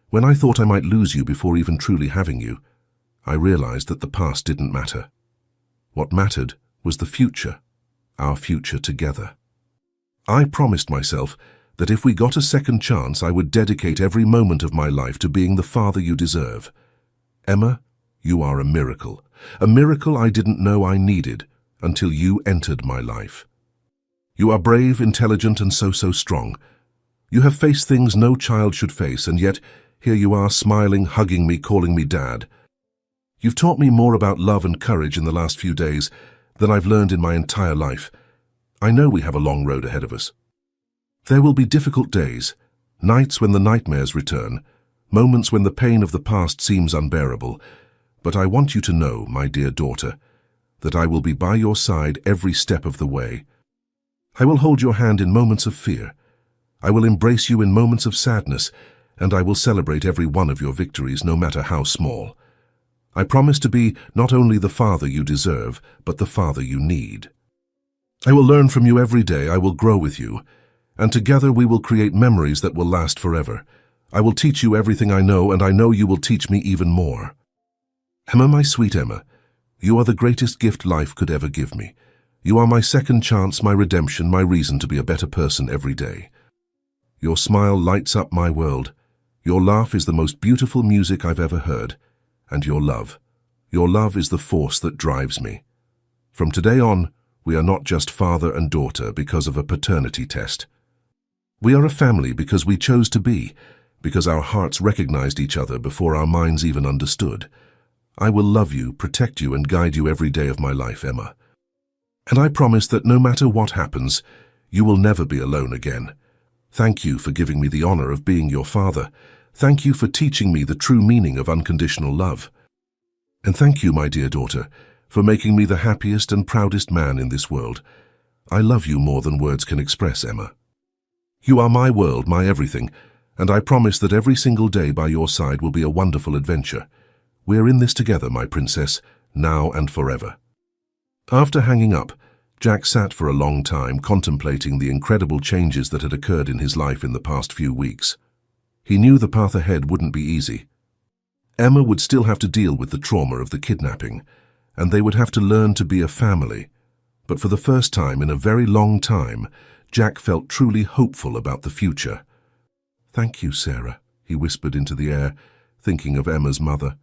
when I thought I might lose you before even truly having you, I realized that the past didn't matter. What mattered was the future, our future together. I promised myself that if we got a second chance, I would dedicate every moment of my life to being the father you deserve. Emma, you are a miracle I didn't know I needed until you entered my life. You are brave, intelligent, and so strong. You have faced things no child should face, and yet here you are, smiling, hugging me, calling me Dad. You've taught me more about love and courage in the last few days than I've learned in my entire life. I know we have a long road ahead of us. There will be difficult days, nights when the nightmares return, moments when the pain of the past seems unbearable. But I want you to know, my dear daughter, that I will be by your side every step of the way. I will hold your hand in moments of fear. I will embrace you in moments of sadness, and I will celebrate every one of your victories, no matter how small. I promise to be not only the father you deserve, but the father you need. I will learn from you every day, I will grow with you, and together we will create memories that will last forever. I will teach you everything I know, and I know you will teach me even more. Emma, my sweet Emma, you are the greatest gift life could ever give me. You are my second chance, my redemption, my reason to be a better person every day. Your smile lights up my world. Your laugh is the most beautiful music I've ever heard. And your love is the force that drives me. From today on, we are not just father and daughter because of a paternity test. We are a family because we chose to be, because our hearts recognized each other before our minds even understood. I will love you, protect you, and guide you every day of my life, Emma. And I promise that no matter what happens, you will never be alone again. Thank you for giving me the honor of being your father. Thank you for teaching me the true meaning of unconditional love. And thank you, my dear daughter, for making me the happiest and proudest man in this world. I love you more than words can express, Emma. You are my world, my everything, and I promise that every single day by your side will be a wonderful adventure. We're in this together, my princess, now and forever. After hanging up, Jack sat for a long time contemplating the incredible changes that had occurred in his life in the past few weeks. He knew the path ahead wouldn't be easy. Emma would still have to deal with the trauma of the kidnapping, and they would have to learn to be a family. But for the first time in a very long time, Jack felt truly hopeful about the future. "Thank you, Sarah," he whispered into the air, thinking of Emma's mother.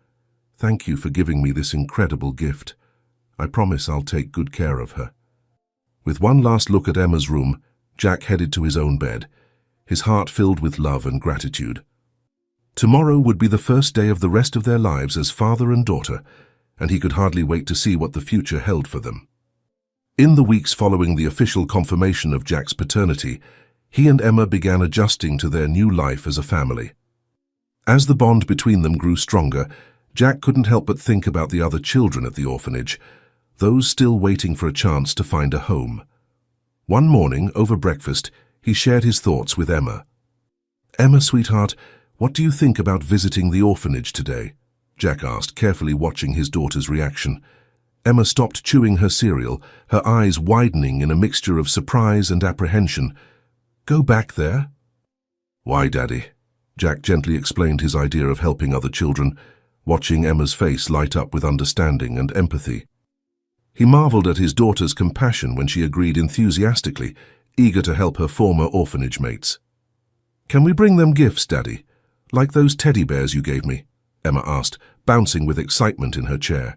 "Thank you for giving me this incredible gift. I promise I'll take good care of her." With one last look at Emma's room, Jack headed to his own bed, his heart filled with love and gratitude. Tomorrow would be the first day of the rest of their lives as father and daughter, and he could hardly wait to see what the future held for them. In the weeks following the official confirmation of Jack's paternity, he and Emma began adjusting to their new life as a family. As the bond between them grew stronger, Jack couldn't help but think about the other children at the orphanage, those still waiting for a chance to find a home. One morning, over breakfast, he shared his thoughts with Emma. "Emma, sweetheart, what do you think about visiting the orphanage today?" Jack asked, carefully watching his daughter's reaction. Emma stopped chewing her cereal, her eyes widening in a mixture of surprise and apprehension. "Go back there?" "Why, Daddy?" Jack gently explained his idea of helping other children, watching Emma's face light up with understanding and empathy. He marveled at his daughter's compassion when she agreed enthusiastically, eager to help her former orphanage mates. "Can we bring them gifts, Daddy? Like those teddy bears you gave me?" Emma asked, bouncing with excitement in her chair.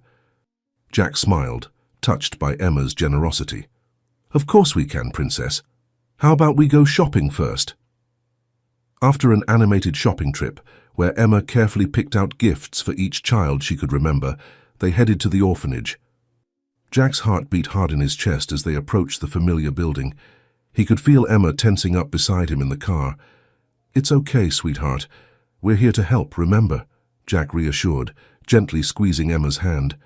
Jack smiled, touched by Emma's generosity. "Of course we can, Princess. How about we go shopping first?" After an animated shopping trip, where Emma carefully picked out gifts for each child she could remember, they headed to the orphanage. Jack's heart beat hard in his chest as they approached the familiar building. He could feel Emma tensing up beside him in the car. "It's okay, sweetheart. We're here to help, remember?" Jack reassured, gently squeezing Emma's hand.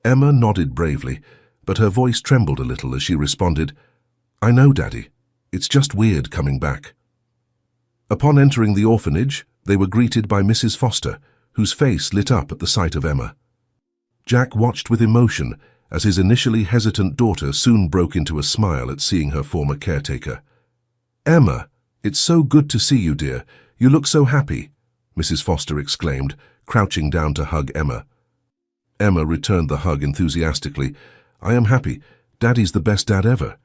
Emma nodded bravely, but her voice trembled a little as she responded, "I know, Daddy. It's just weird coming back." Upon entering the orphanage, they were greeted by Mrs. Foster, whose face lit up at the sight of Emma. Jack watched with emotion as his initially hesitant daughter soon broke into a smile at seeing her former caretaker. "Emma, it's so good to see you, dear. You look so happy," Mrs. Foster exclaimed, crouching down to hug Emma. Emma returned the hug enthusiastically. "I am happy. Daddy's the best dad ever."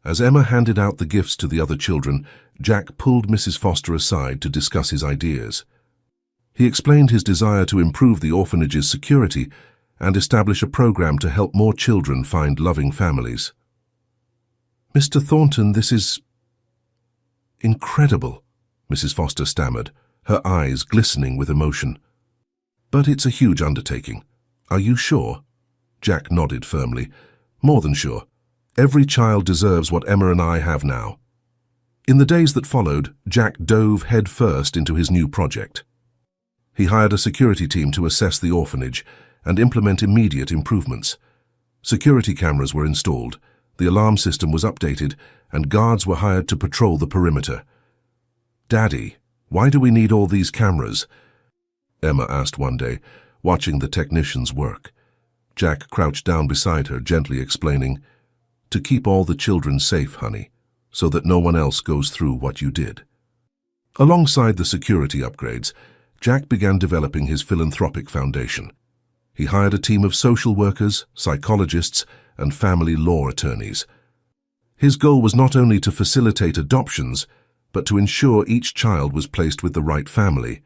As Emma handed out the gifts to the other children, Jack pulled Mrs. Foster aside to discuss his ideas. He explained his desire to improve the orphanage's security and establish a program to help more children find loving families. "Mr. Thornton, this is incredible," Mrs. Foster stammered, her eyes glistening with emotion. "But it's a huge undertaking. Are you sure?" Jack nodded firmly. "More than sure. Every child deserves what Emma and I have now." In the days that followed, Jack dove headfirst into his new project. He hired a security team to assess the orphanage and implement immediate improvements. Security cameras were installed, the alarm system was updated, and guards were hired to patrol the perimeter. "Daddy, why do we need all these cameras?" Emma asked one day. watching the technicians work. Jack crouched down beside her, gently explaining, "To keep all the children safe, honey, so that no one else goes through what you did." Alongside the security upgrades, Jack began developing his philanthropic foundation. He hired a team of social workers, psychologists, and family law attorneys. His goal was not only to facilitate adoptions, but to ensure each child was placed with the right family.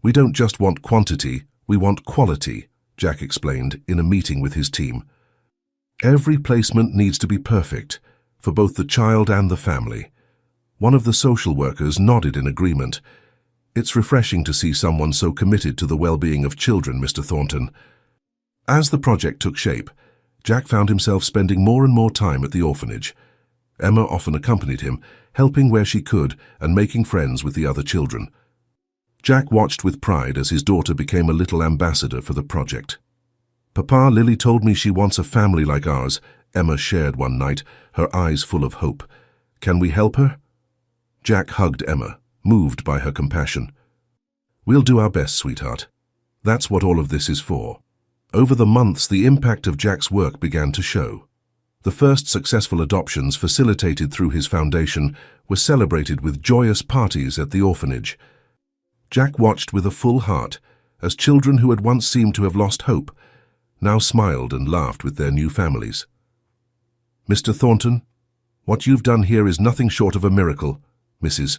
"We don't just want quantity, we want quality," Jack explained in a meeting with his team. "Every placement needs to be perfect, for both the child and the family." One of the social workers nodded in agreement. "It's refreshing to see someone so committed to the well-being of children, Mr. Thornton." As the project took shape, Jack found himself spending more and more time at the orphanage. Emma often accompanied him, helping where she could and making friends with the other children. Jack watched with pride as his daughter became a little ambassador for the project. "Papa, Lily told me she wants a family like ours," Emma shared one night, her eyes full of hope. "Can we help her?" Jack hugged Emma, moved by her compassion. "We'll do our best, sweetheart. That's what all of this is for." Over the months, the impact of Jack's work began to show. The first successful adoptions facilitated through his foundation were celebrated with joyous parties at the orphanage. Jack watched with a full heart as children who had once seemed to have lost hope now smiled and laughed with their new families. "Mr. Thornton, what you've done here is nothing short of a miracle, Mrs.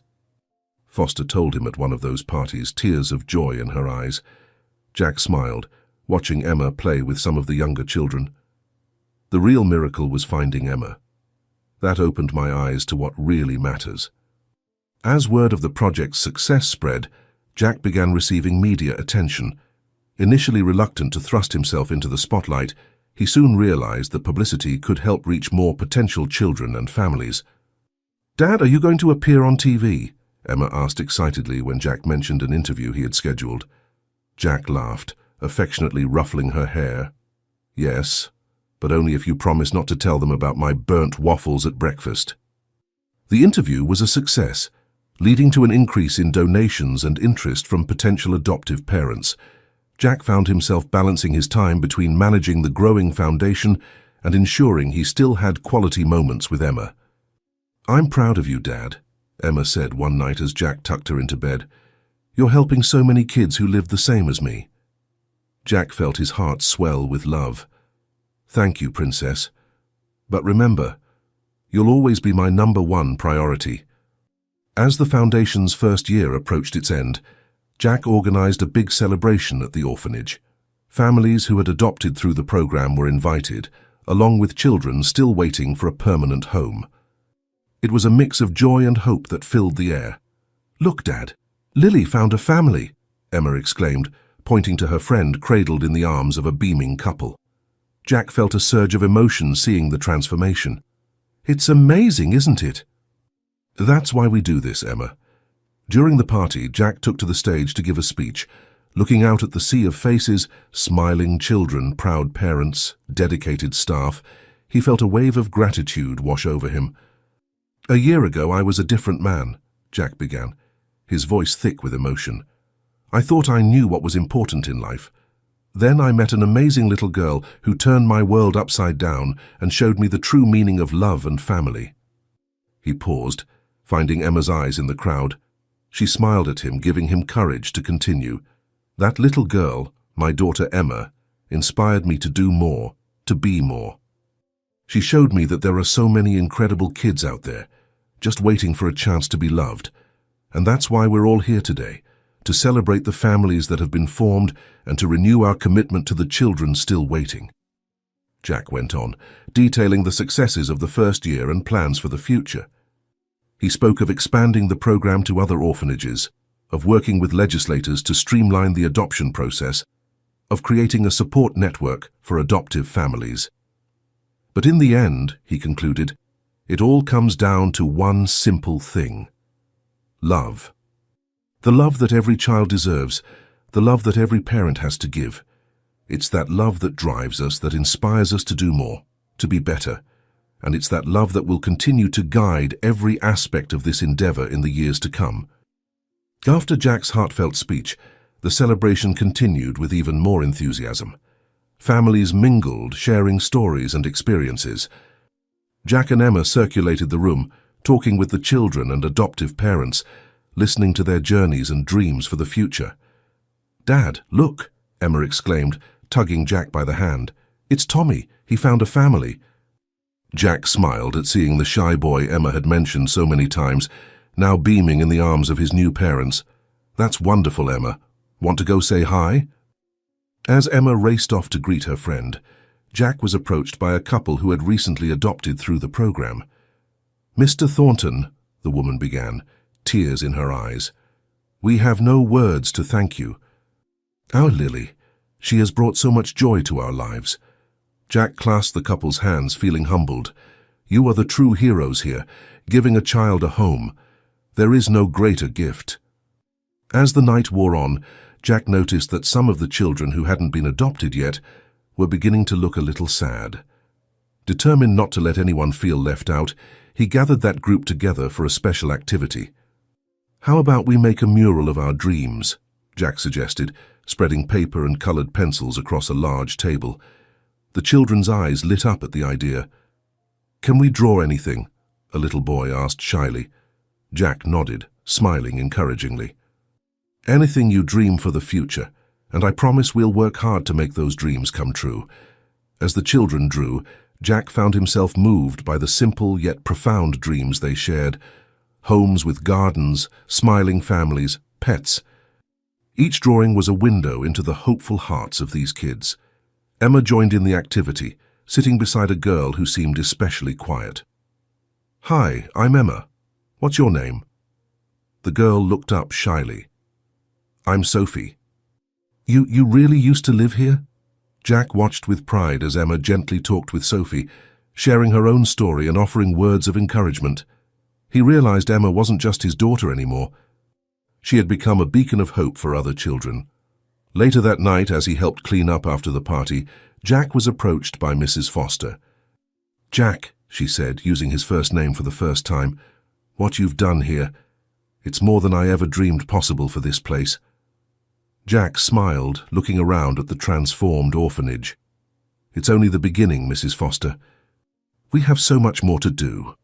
Foster told him at one of those parties, tears of joy in her eyes. Jack smiled, watching Emma play with some of the younger children. The real miracle was finding Emma. That opened my eyes to what really matters. As word of the project's success spread, Jack began receiving media attention. Initially reluctant to thrust himself into the spotlight, he soon realized that publicity could help reach more potential children and families. "Dad, are you going to appear on TV?" Emma asked excitedly when Jack mentioned an interview he had scheduled. Jack laughed, affectionately ruffling her hair. "Yes, but only if you promise not to tell them about my burnt waffles at breakfast." The interview was a success, leading to an increase in donations and interest from potential adoptive parents. Jack found himself balancing his time between managing the growing foundation and ensuring he still had quality moments with Emma. "I'm proud of you, Dad," Emma said one night as Jack tucked her into bed. "You're helping so many kids who live the same as me." Jack felt his heart swell with love. "Thank you, Princess. But remember, you'll always be my #1 priority." As the foundation's first year approached its end, Jack organized a big celebration at the orphanage. Families who had adopted through the program were invited, along with children still waiting for a permanent home. It was a mix of joy and hope that filled the air. "Look, Dad, Lily found a family," Emma exclaimed, pointing to her friend cradled in the arms of a beaming couple. Jack felt a surge of emotion seeing the transformation. "It's amazing, isn't it?" "That's why we do this, Emma." During the party, Jack took to the stage to give a speech. Looking out at the sea of faces, smiling children, proud parents, dedicated staff, he felt a wave of gratitude wash over him. "A year ago, I was a different man," Jack began, his voice thick with emotion. "I thought I knew what was important in life. Then I met an amazing little girl who turned my world upside down and showed me the true meaning of love and family." He paused, finding Emma's eyes in the crowd. She smiled at him, giving him courage to continue. "That little girl, my daughter Emma, inspired me to do more, to be more. She showed me that there are so many incredible kids out there, just waiting for a chance to be loved. And that's why we're all here today, to celebrate the families that have been formed and to renew our commitment to the children still waiting." Jack went on, detailing the successes of the first year and plans for the future. He spoke of expanding the program to other orphanages, of working with legislators to streamline the adoption process, of creating a support network for adoptive families. But in the end, he concluded, it all comes down to one simple thing: love. The love that every child deserves, the love that every parent has to give. It's that love that drives us, that inspires us to do more, to be better. And it's that love that will continue to guide every aspect of this endeavor in the years to come. After Jack's heartfelt speech, The celebration continued with even more enthusiasm. Families mingled, sharing stories and experiences. Jack and Emma circulated the room, talking with the children and adoptive parents, listening to their journeys and dreams for the future. "Dad, look," Emma exclaimed, tugging Jack by the hand. "It's Tommy. He found a family." Jack smiled at seeing the shy boy Emma had mentioned so many times, now beaming in the arms of his new parents. "That's wonderful, Emma. Want to go say hi?" As Emma raced off to greet her friend, Jack was approached by a couple who had recently adopted through the program. "Mr. Thornton," the woman began, tears in her eyes, "we have no words to thank you. Our Lily, she has brought so much joy to our lives." Jack clasped the couple's hands, feeling humbled. "You are the true heroes here, giving a child a home. There is no greater gift." As the night wore on, Jack noticed that some of the children who hadn't been adopted yet were beginning to look a little sad. Determined not to let anyone feel left out, he gathered that group together for a special activity. "How about we make a mural of our dreams?" Jack suggested, spreading paper and colored pencils across a large table. The children's eyes lit up at the idea. "Can we draw anything?" a little boy asked shyly. Jack nodded, smiling encouragingly. "Anything you dream for the future, and I promise we'll work hard to make those dreams come true." As the children drew, Jack found himself moved by the simple yet profound dreams they shared. Homes with gardens, smiling families, pets. Each drawing was a window into the hopeful hearts of these kids. Emma joined in the activity, sitting beside a girl who seemed especially quiet. "Hi, I'm Emma. What's your name?" The girl looked up shyly. "I'm Sophie." You really used to live here?" Jack watched with pride as Emma gently talked with Sophie, sharing her own story and offering words of encouragement. He realized Emma wasn't just his daughter anymore. She had become a beacon of hope for other children. Later that night, as he helped clean up after the party, Jack was approached by Mrs. Foster. "Jack," she said, using his first name for the first time, "what you've done here, it's more than I ever dreamed possible for this place." Jack smiled, looking around at the transformed orphanage. "It's only the beginning, Mrs. Foster. We have so much more to do."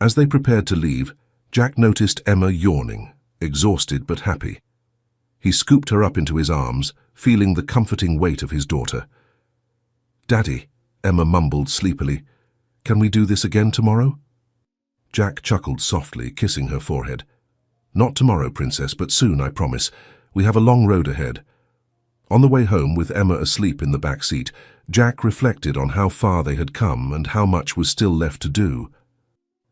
As they prepared to leave, Jack noticed Emma yawning, exhausted but happy. He scooped her up into his arms, feeling the comforting weight of his daughter. "Daddy," Emma mumbled sleepily, "can we do this again tomorrow?" Jack chuckled softly, kissing her forehead. "Not tomorrow, Princess, but soon, I promise. We have a long road ahead." On the way home, with Emma asleep in the back seat, Jack reflected on how far they had come and how much was still left to do.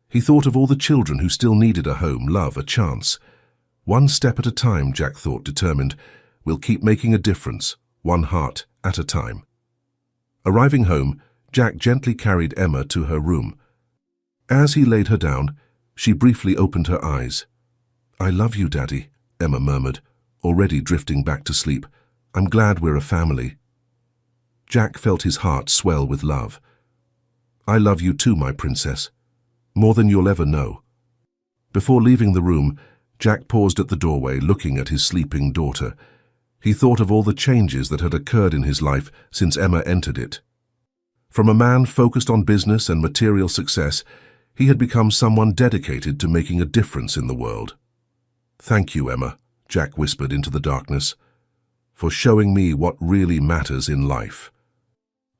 He thought of all the children who still needed a home, love, a chance. One step at a time, Jack thought, determined. We'll keep making a difference, one heart at a time. Arriving home, Jack gently carried Emma to her room. As he laid her down, she briefly opened her eyes. "I love you, Daddy," Emma murmured, already drifting back to sleep. "I'm glad we're a family." Jack felt his heart swell with love. "I love you too, my princess. More than you'll ever know." Before leaving the room, Jack paused at the doorway, looking at his sleeping daughter. He thought of all the changes that had occurred in his life since Emma entered it. From a man focused on business and material success, he had become someone dedicated to making a difference in the world. "Thank you, Emma," Jack whispered into the darkness, "for showing me what really matters in life."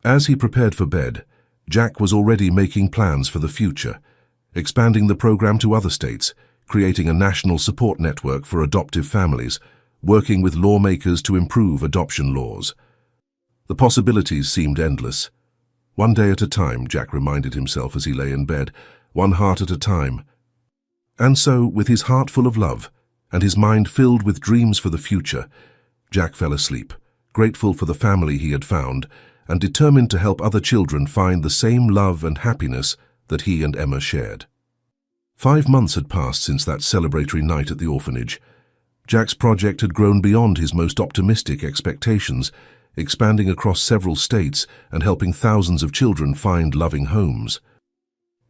As he prepared for bed, Jack was already making plans for the future, expanding the program to other states, creating a national support network for adoptive families, working with lawmakers to improve adoption laws. The possibilities seemed endless. One day at a time, Jack reminded himself as he lay in bed, one heart at a time. And so, with his heart full of love, and his mind filled with dreams for the future, Jack fell asleep, grateful for the family he had found, and determined to help other children find the same love and happiness that he and Emma shared. 5 months had passed since that celebratory night at the orphanage. Jack's project had grown beyond his most optimistic expectations, expanding across several states and helping thousands of children find loving homes.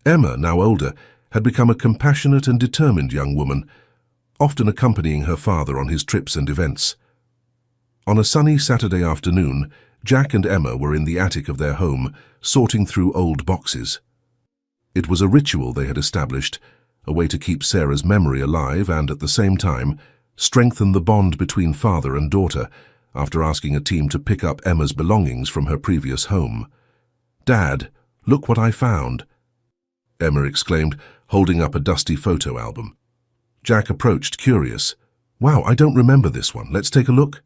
Emma, now older, had become a compassionate and determined young woman, often accompanying her father on his trips and events. On a sunny Saturday afternoon, Jack and Emma were in the attic of their home, sorting through old boxes. It was a ritual they had established, a way to keep Sarah's memory alive and, at the same time, strengthen the bond between father and daughter, after asking a team to pick up Emma's belongings from her previous home. "Dad, look what I found," Emma exclaimed, holding up a dusty photo album. Jack approached, curious. "Wow, I don't remember this one. Let's take a look."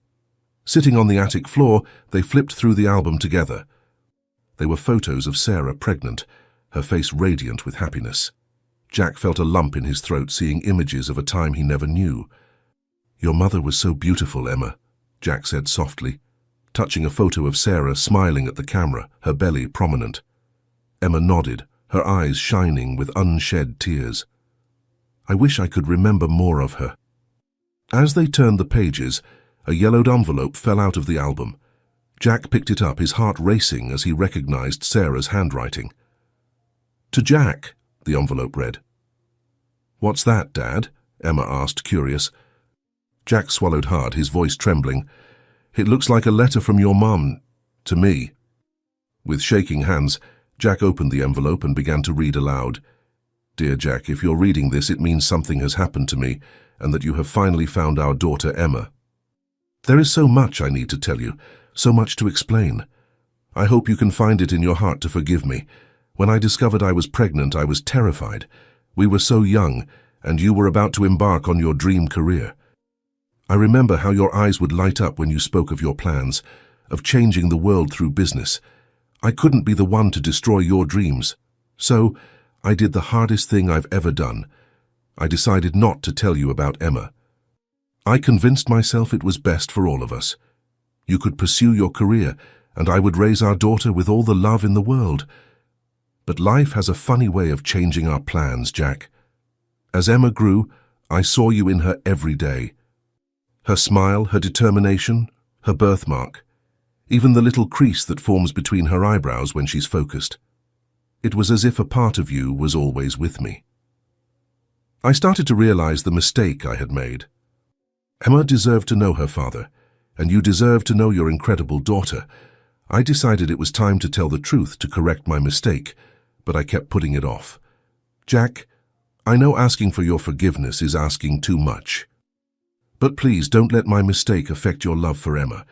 Sitting on the attic floor, they flipped through the album together. They were photos of Sarah pregnant, her face radiant with happiness. Jack felt a lump in his throat seeing images of a time he never knew. "Your mother was so beautiful, Emma," Jack said softly, touching a photo of Sarah smiling at the camera, her belly prominent. Emma nodded, her eyes shining with unshed tears. "I wish I could remember more of her." As they turned the pages, a yellowed envelope fell out of the album. Jack picked it up, his heart racing as he recognized Sarah's handwriting. "To Jack," the envelope read. "What's that, Dad?" Emma asked, curious. Jack swallowed hard, his voice trembling. "It looks like a letter from your mum, to me." With shaking hands, Jack opened the envelope and began to read aloud. "Dear Jack, if you're reading this, it means something has happened to me, and that you have finally found our daughter Emma. There is so much I need to tell you, so much to explain. I hope you can find it in your heart to forgive me. When I discovered I was pregnant, I was terrified. We were so young, and you were about to embark on your dream career. I remember how your eyes would light up when you spoke of your plans, of changing the world through business. I couldn't be the one to destroy your dreams. So, I did the hardest thing I've ever done. I decided not to tell you about Emma. I convinced myself it was best for all of us. You could pursue your career, and I would raise our daughter with all the love in the world. But life has a funny way of changing our plans, Jack. As Emma grew, I saw you in her every day. Her smile, her determination, her birthmark, even the little crease that forms between her eyebrows when she's focused. It was as if a part of you was always with me. I started to realize the mistake I had made. Emma deserved to know her father, and you deserved to know your incredible daughter. I decided it was time to tell the truth to correct my mistake, but I kept putting it off. Jack, I know asking for your forgiveness is asking too much. But please don't let my mistake affect your love for Emma.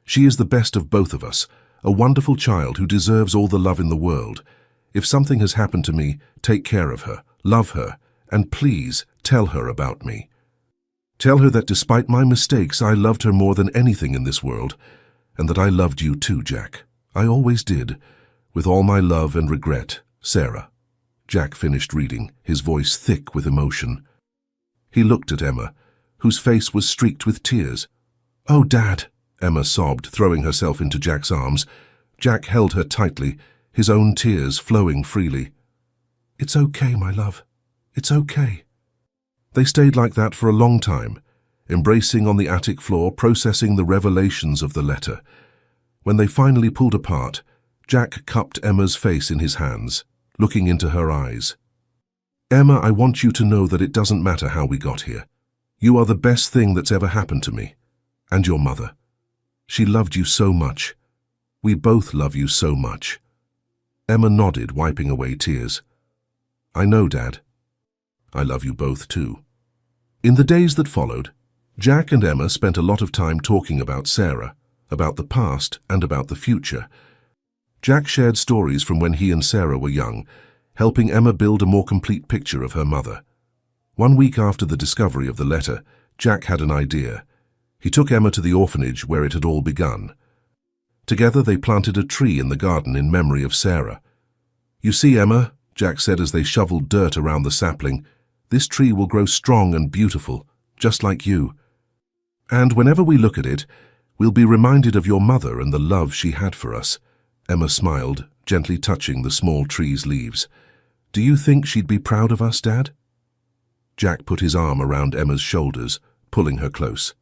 She is the best of both of us, a wonderful child who deserves all the love in the world. If something has happened to me, take care of her, love her, and please tell her about me. Tell her that despite my mistakes, I loved her more than anything in this world, and that I loved you too, Jack. I always did, with all my love and regret, Sarah." Jack finished reading, his voice thick with emotion. He looked at Emma, whose face was streaked with tears. "Oh, Dad," Emma sobbed, throwing herself into Jack's arms. Jack held her tightly, his own tears flowing freely. "It's okay, my love. It's okay." They stayed like that for a long time, embracing on the attic floor, processing the revelations of the letter. When they finally pulled apart, Jack cupped Emma's face in his hands, looking into her eyes. "Emma, I want you to know that it doesn't matter how we got here. You are the best thing that's ever happened to me, and your mother. She loved you so much. We both love you so much." Emma nodded, wiping away tears. "I know, Dad. I love you both too." In the days that followed, Jack and Emma spent a lot of time talking about Sarah, about the past and about the future. Jack shared stories from when he and Sarah were young, helping Emma build a more complete picture of her mother. 1 week after the discovery of the letter, Jack had an idea. He took Emma to the orphanage where it had all begun. Together they planted a tree in the garden in memory of Sarah. "You see, Emma," Jack said as they shoveled dirt around the sapling, "this tree will grow strong and beautiful, just like you. And whenever we look at it, we'll be reminded of your mother and the love she had for us." Emma smiled, gently touching the small tree's leaves. "Do you think she'd be proud of us, Dad?" Jack put his arm around Emma's shoulders, pulling her close.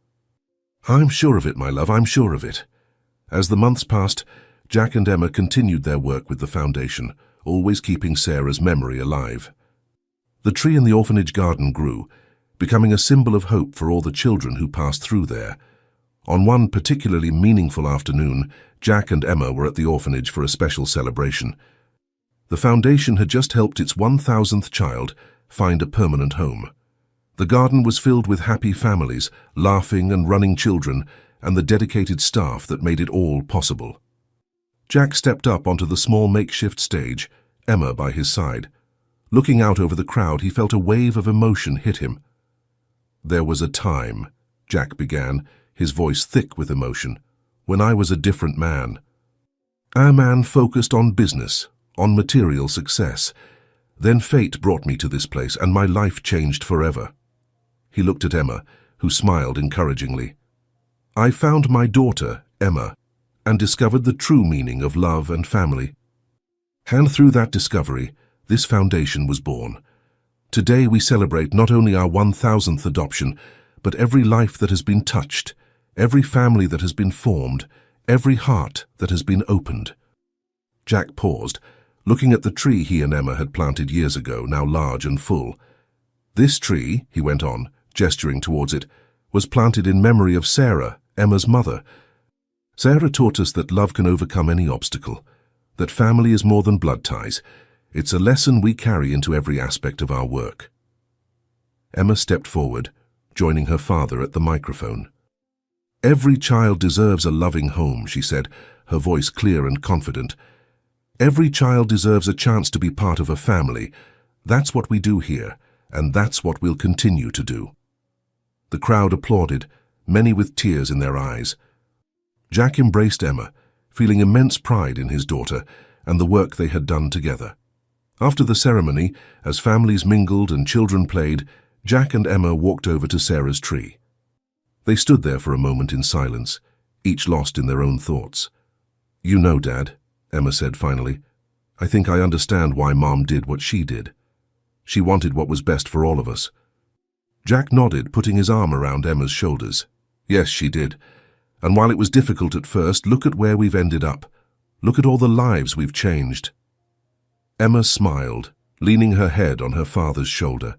"I'm sure of it, my love, I'm sure of it." As the months passed, Jack and Emma continued their work with the foundation, always keeping Sarah's memory alive. The tree in the orphanage garden grew, becoming a symbol of hope for all the children who passed through there. On one particularly meaningful afternoon, Jack and Emma were at the orphanage for a special celebration. The foundation had just helped its 1,000th child find a permanent home. The garden was filled with happy families, laughing and running children, and the dedicated staff that made it all possible. Jack stepped up onto the small makeshift stage, Emma by his side. Looking out over the crowd, he felt a wave of emotion hit him. "There was a time," Jack began, his voice thick with emotion, "when I was a different man. A man focused on business, on material success. Then fate brought me to this place, and my life changed forever." He looked at Emma, who smiled encouragingly. "I found my daughter, Emma, and discovered the true meaning of love and family. And through that discovery, this foundation was born. Today we celebrate not only our 1,000th adoption, but every life that has been touched, every family that has been formed, every heart that has been opened." Jack paused, looking at the tree he and Emma had planted years ago, now large and full. "This tree," he went on, gesturing towards it, "was planted in memory of Sarah, Emma's mother. Sarah taught us that love can overcome any obstacle, that family is more than blood ties. It's a lesson we carry into every aspect of our work." Emma stepped forward, joining her father at the microphone. "Every child deserves a loving home," she said, her voice clear and confident. "Every child deserves a chance to be part of a family. That's what we do here, and that's what we'll continue to do." The crowd applauded, many with tears in their eyes. Jack embraced Emma, feeling immense pride in his daughter and the work they had done together. After the ceremony, as families mingled and children played, Jack and Emma walked over to Sarah's tree. They stood there for a moment in silence, each lost in their own thoughts. "You know, Dad," Emma said finally, "I think I understand why Mom did what she did. She wanted what was best for all of us." Jack nodded, putting his arm around Emma's shoulders. "Yes, she did. And while it was difficult at first, look at where we've ended up. Look at all the lives we've changed." Emma smiled, leaning her head on her father's shoulder.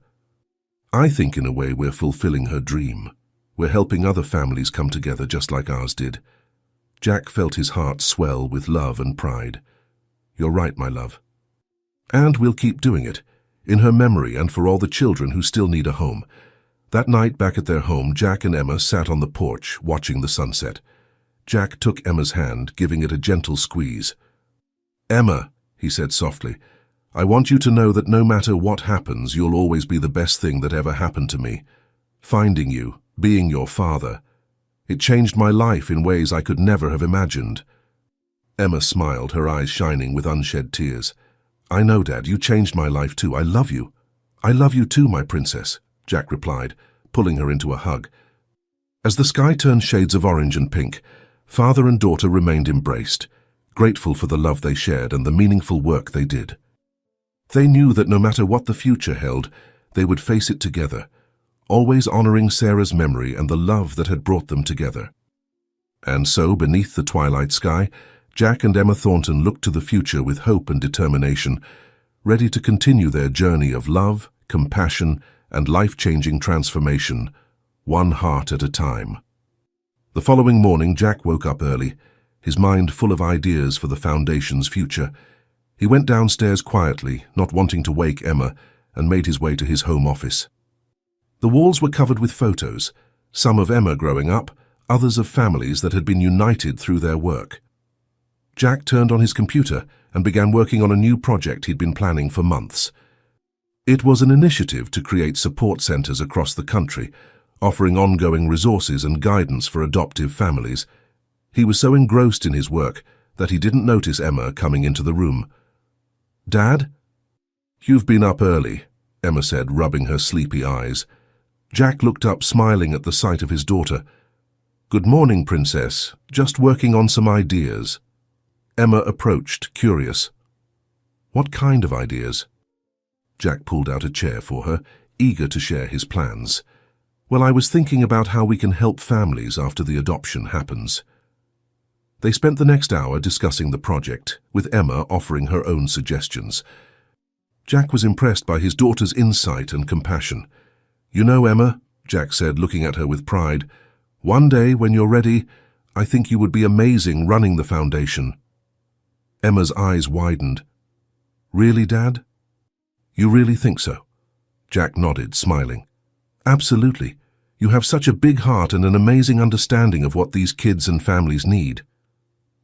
"I think in a way we're fulfilling her dream. We're helping other families come together just like ours did." Jack felt his heart swell with love and pride. "You're right, my love. And we'll keep doing it, in her memory and for all the children who still need a home." That night back at their home, Jack and Emma sat on the porch, watching the sunset. Jack took Emma's hand, giving it a gentle squeeze. "Emma," he said softly, "I want you to know that no matter what happens, you'll always be the best thing that ever happened to me. Finding you, being your father. It changed my life in ways I could never have imagined." Emma smiled, her eyes shining with unshed tears. "I know, Dad, you changed my life too. I love you." "I love you too, my princess," Jack replied, pulling her into a hug. As the sky turned shades of orange and pink, father and daughter remained embraced, grateful for the love they shared and the meaningful work they did. They knew that no matter what the future held, they would face it together, always honoring Sarah's memory and the love that had brought them together. And so, beneath the twilight sky, Jack and Emma Thornton looked to the future with hope and determination, ready to continue their journey of love, compassion, and life-changing transformation, one heart at a time. The following morning, Jack woke up early, his mind full of ideas for the foundation's future. He went downstairs quietly, not wanting to wake Emma, and made his way to his home office. The walls were covered with photos, some of Emma growing up, others of families that had been united through their work. Jack turned on his computer and began working on a new project he'd been planning for months. It was an initiative to create support centers across the country, offering ongoing resources and guidance for adoptive families. He was so engrossed in his work that he didn't notice Emma coming into the room. "Dad?" "You've been up early," Emma said, rubbing her sleepy eyes. Jack looked up, smiling at the sight of his daughter. "Good morning, Princess. Just working on some ideas." Emma approached, curious. "What kind of ideas?" Jack pulled out a chair for her, eager to share his plans. "Well, I was thinking about how we can help families after the adoption happens." They spent the next hour discussing the project, with Emma offering her own suggestions. Jack was impressed by his daughter's insight and compassion. "You know, Emma," Jack said, looking at her with pride, One day, when you're ready, I think you would be amazing running the foundation." Emma's eyes widened. "Really, Dad? You really think so?" Jack nodded, smiling. "Absolutely. You have such a big heart and an amazing understanding of what these kids and families need."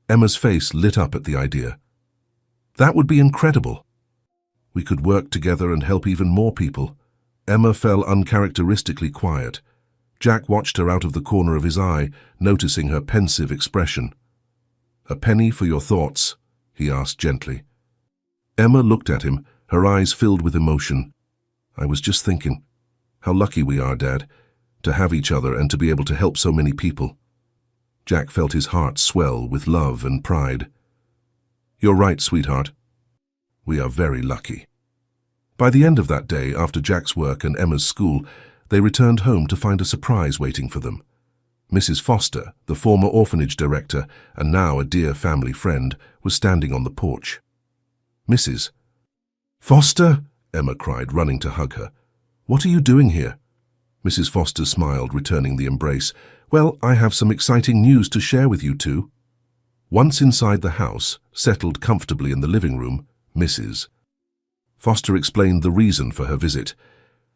Emma's face lit up at the idea. "That would be incredible. We could work together and help even more people." Emma fell uncharacteristically quiet. Jack watched her out of the corner of his eye, noticing her pensive expression. "A penny for your thoughts?" he asked gently. Emma looked at him, her eyes filled with emotion. "I was just thinking, how lucky we are, Dad, to have each other and to be able to help so many people." Jack felt his heart swell with love and pride. "You're right, sweetheart. We are very lucky." By the end of that day, after Jack's work and Emma's school, they returned home to find a surprise waiting for them. Mrs. Foster, the former orphanage director and now a dear family friend, was standing on the porch. "Mrs. Foster!" Emma cried, running to hug her. "What are you doing here?" Mrs. Foster smiled, returning the embrace. "Well, I have some exciting news to share with you two." Once inside the house, settled comfortably in the living room, Mrs. Foster explained the reason for her visit.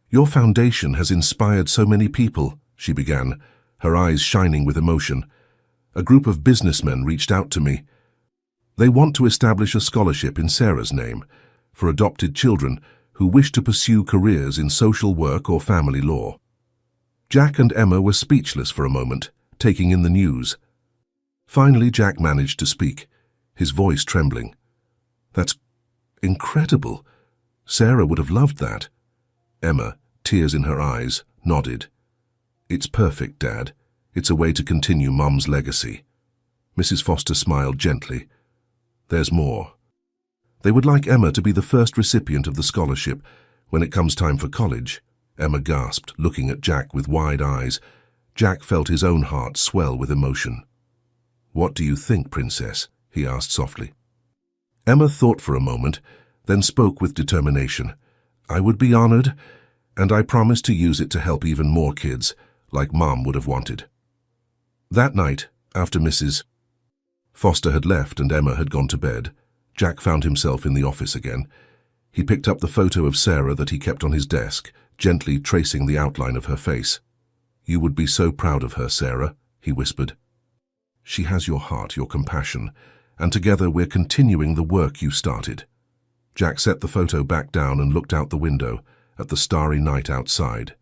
"Your foundation has inspired so many people," she began, her eyes shining with emotion. "A group of businessmen reached out to me. They want to establish a scholarship in Sarah's name for adopted children who wish to pursue careers in social work or family law." Jack and Emma were speechless for a moment, taking in the news. Finally, Jack managed to speak, his voice trembling. "That's incredible. Sarah would have loved that." Emma, tears in her eyes, nodded. "It's perfect, Dad. It's a way to continue Mum's legacy." Mrs. Foster smiled gently. "There's more. They would like Emma to be the first recipient of the scholarship when it comes time for college." Emma gasped, looking at Jack with wide eyes. Jack felt his own heart swell with emotion. "What do you think, Princess?" he asked softly. Emma thought for a moment, then spoke with determination. "I would be honored, and I promise to use it to help even more kids, like Mom would have wanted." That night, after Mrs. Foster had left and Emma had gone to bed, Jack found himself in the office again. He picked up the photo of Sarah that he kept on his desk, gently tracing the outline of her face. "You would be so proud of her, Sarah," he whispered. "She has your heart, your compassion, and together we're continuing the work you started." Jack set the photo back down and looked out the window at the starry night outside.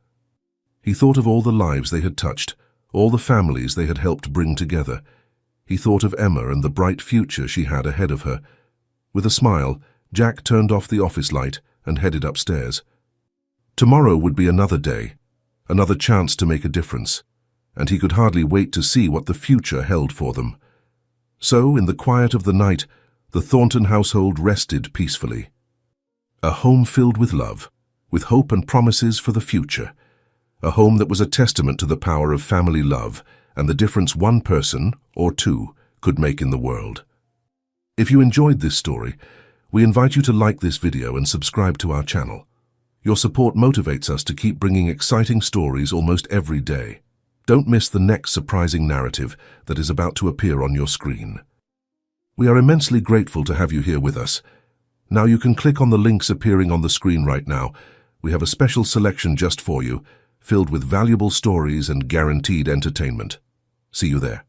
He thought of all the lives they had touched, all the families they had helped bring together. He thought of Emma and the bright future she had ahead of her. With a smile, Jack turned off the office light and headed upstairs. Tomorrow would be another day, another chance to make a difference, and he could hardly wait to see what the future held for them. So, in the quiet of the night, the Thornton household rested peacefully. A home filled with love, with hope and promises for the future. A home that was a testament to the power of family love and the difference one person, or two, could make in the world. If you enjoyed this story, we invite you to like this video and subscribe to our channel. Your support motivates us to keep bringing exciting stories almost every day. Don't miss the next surprising narrative that is about to appear on your screen. We are immensely grateful to have you here with us. Now you can click on the links appearing on the screen right now. We have a special selection just for you, filled with valuable stories and guaranteed entertainment. See you there.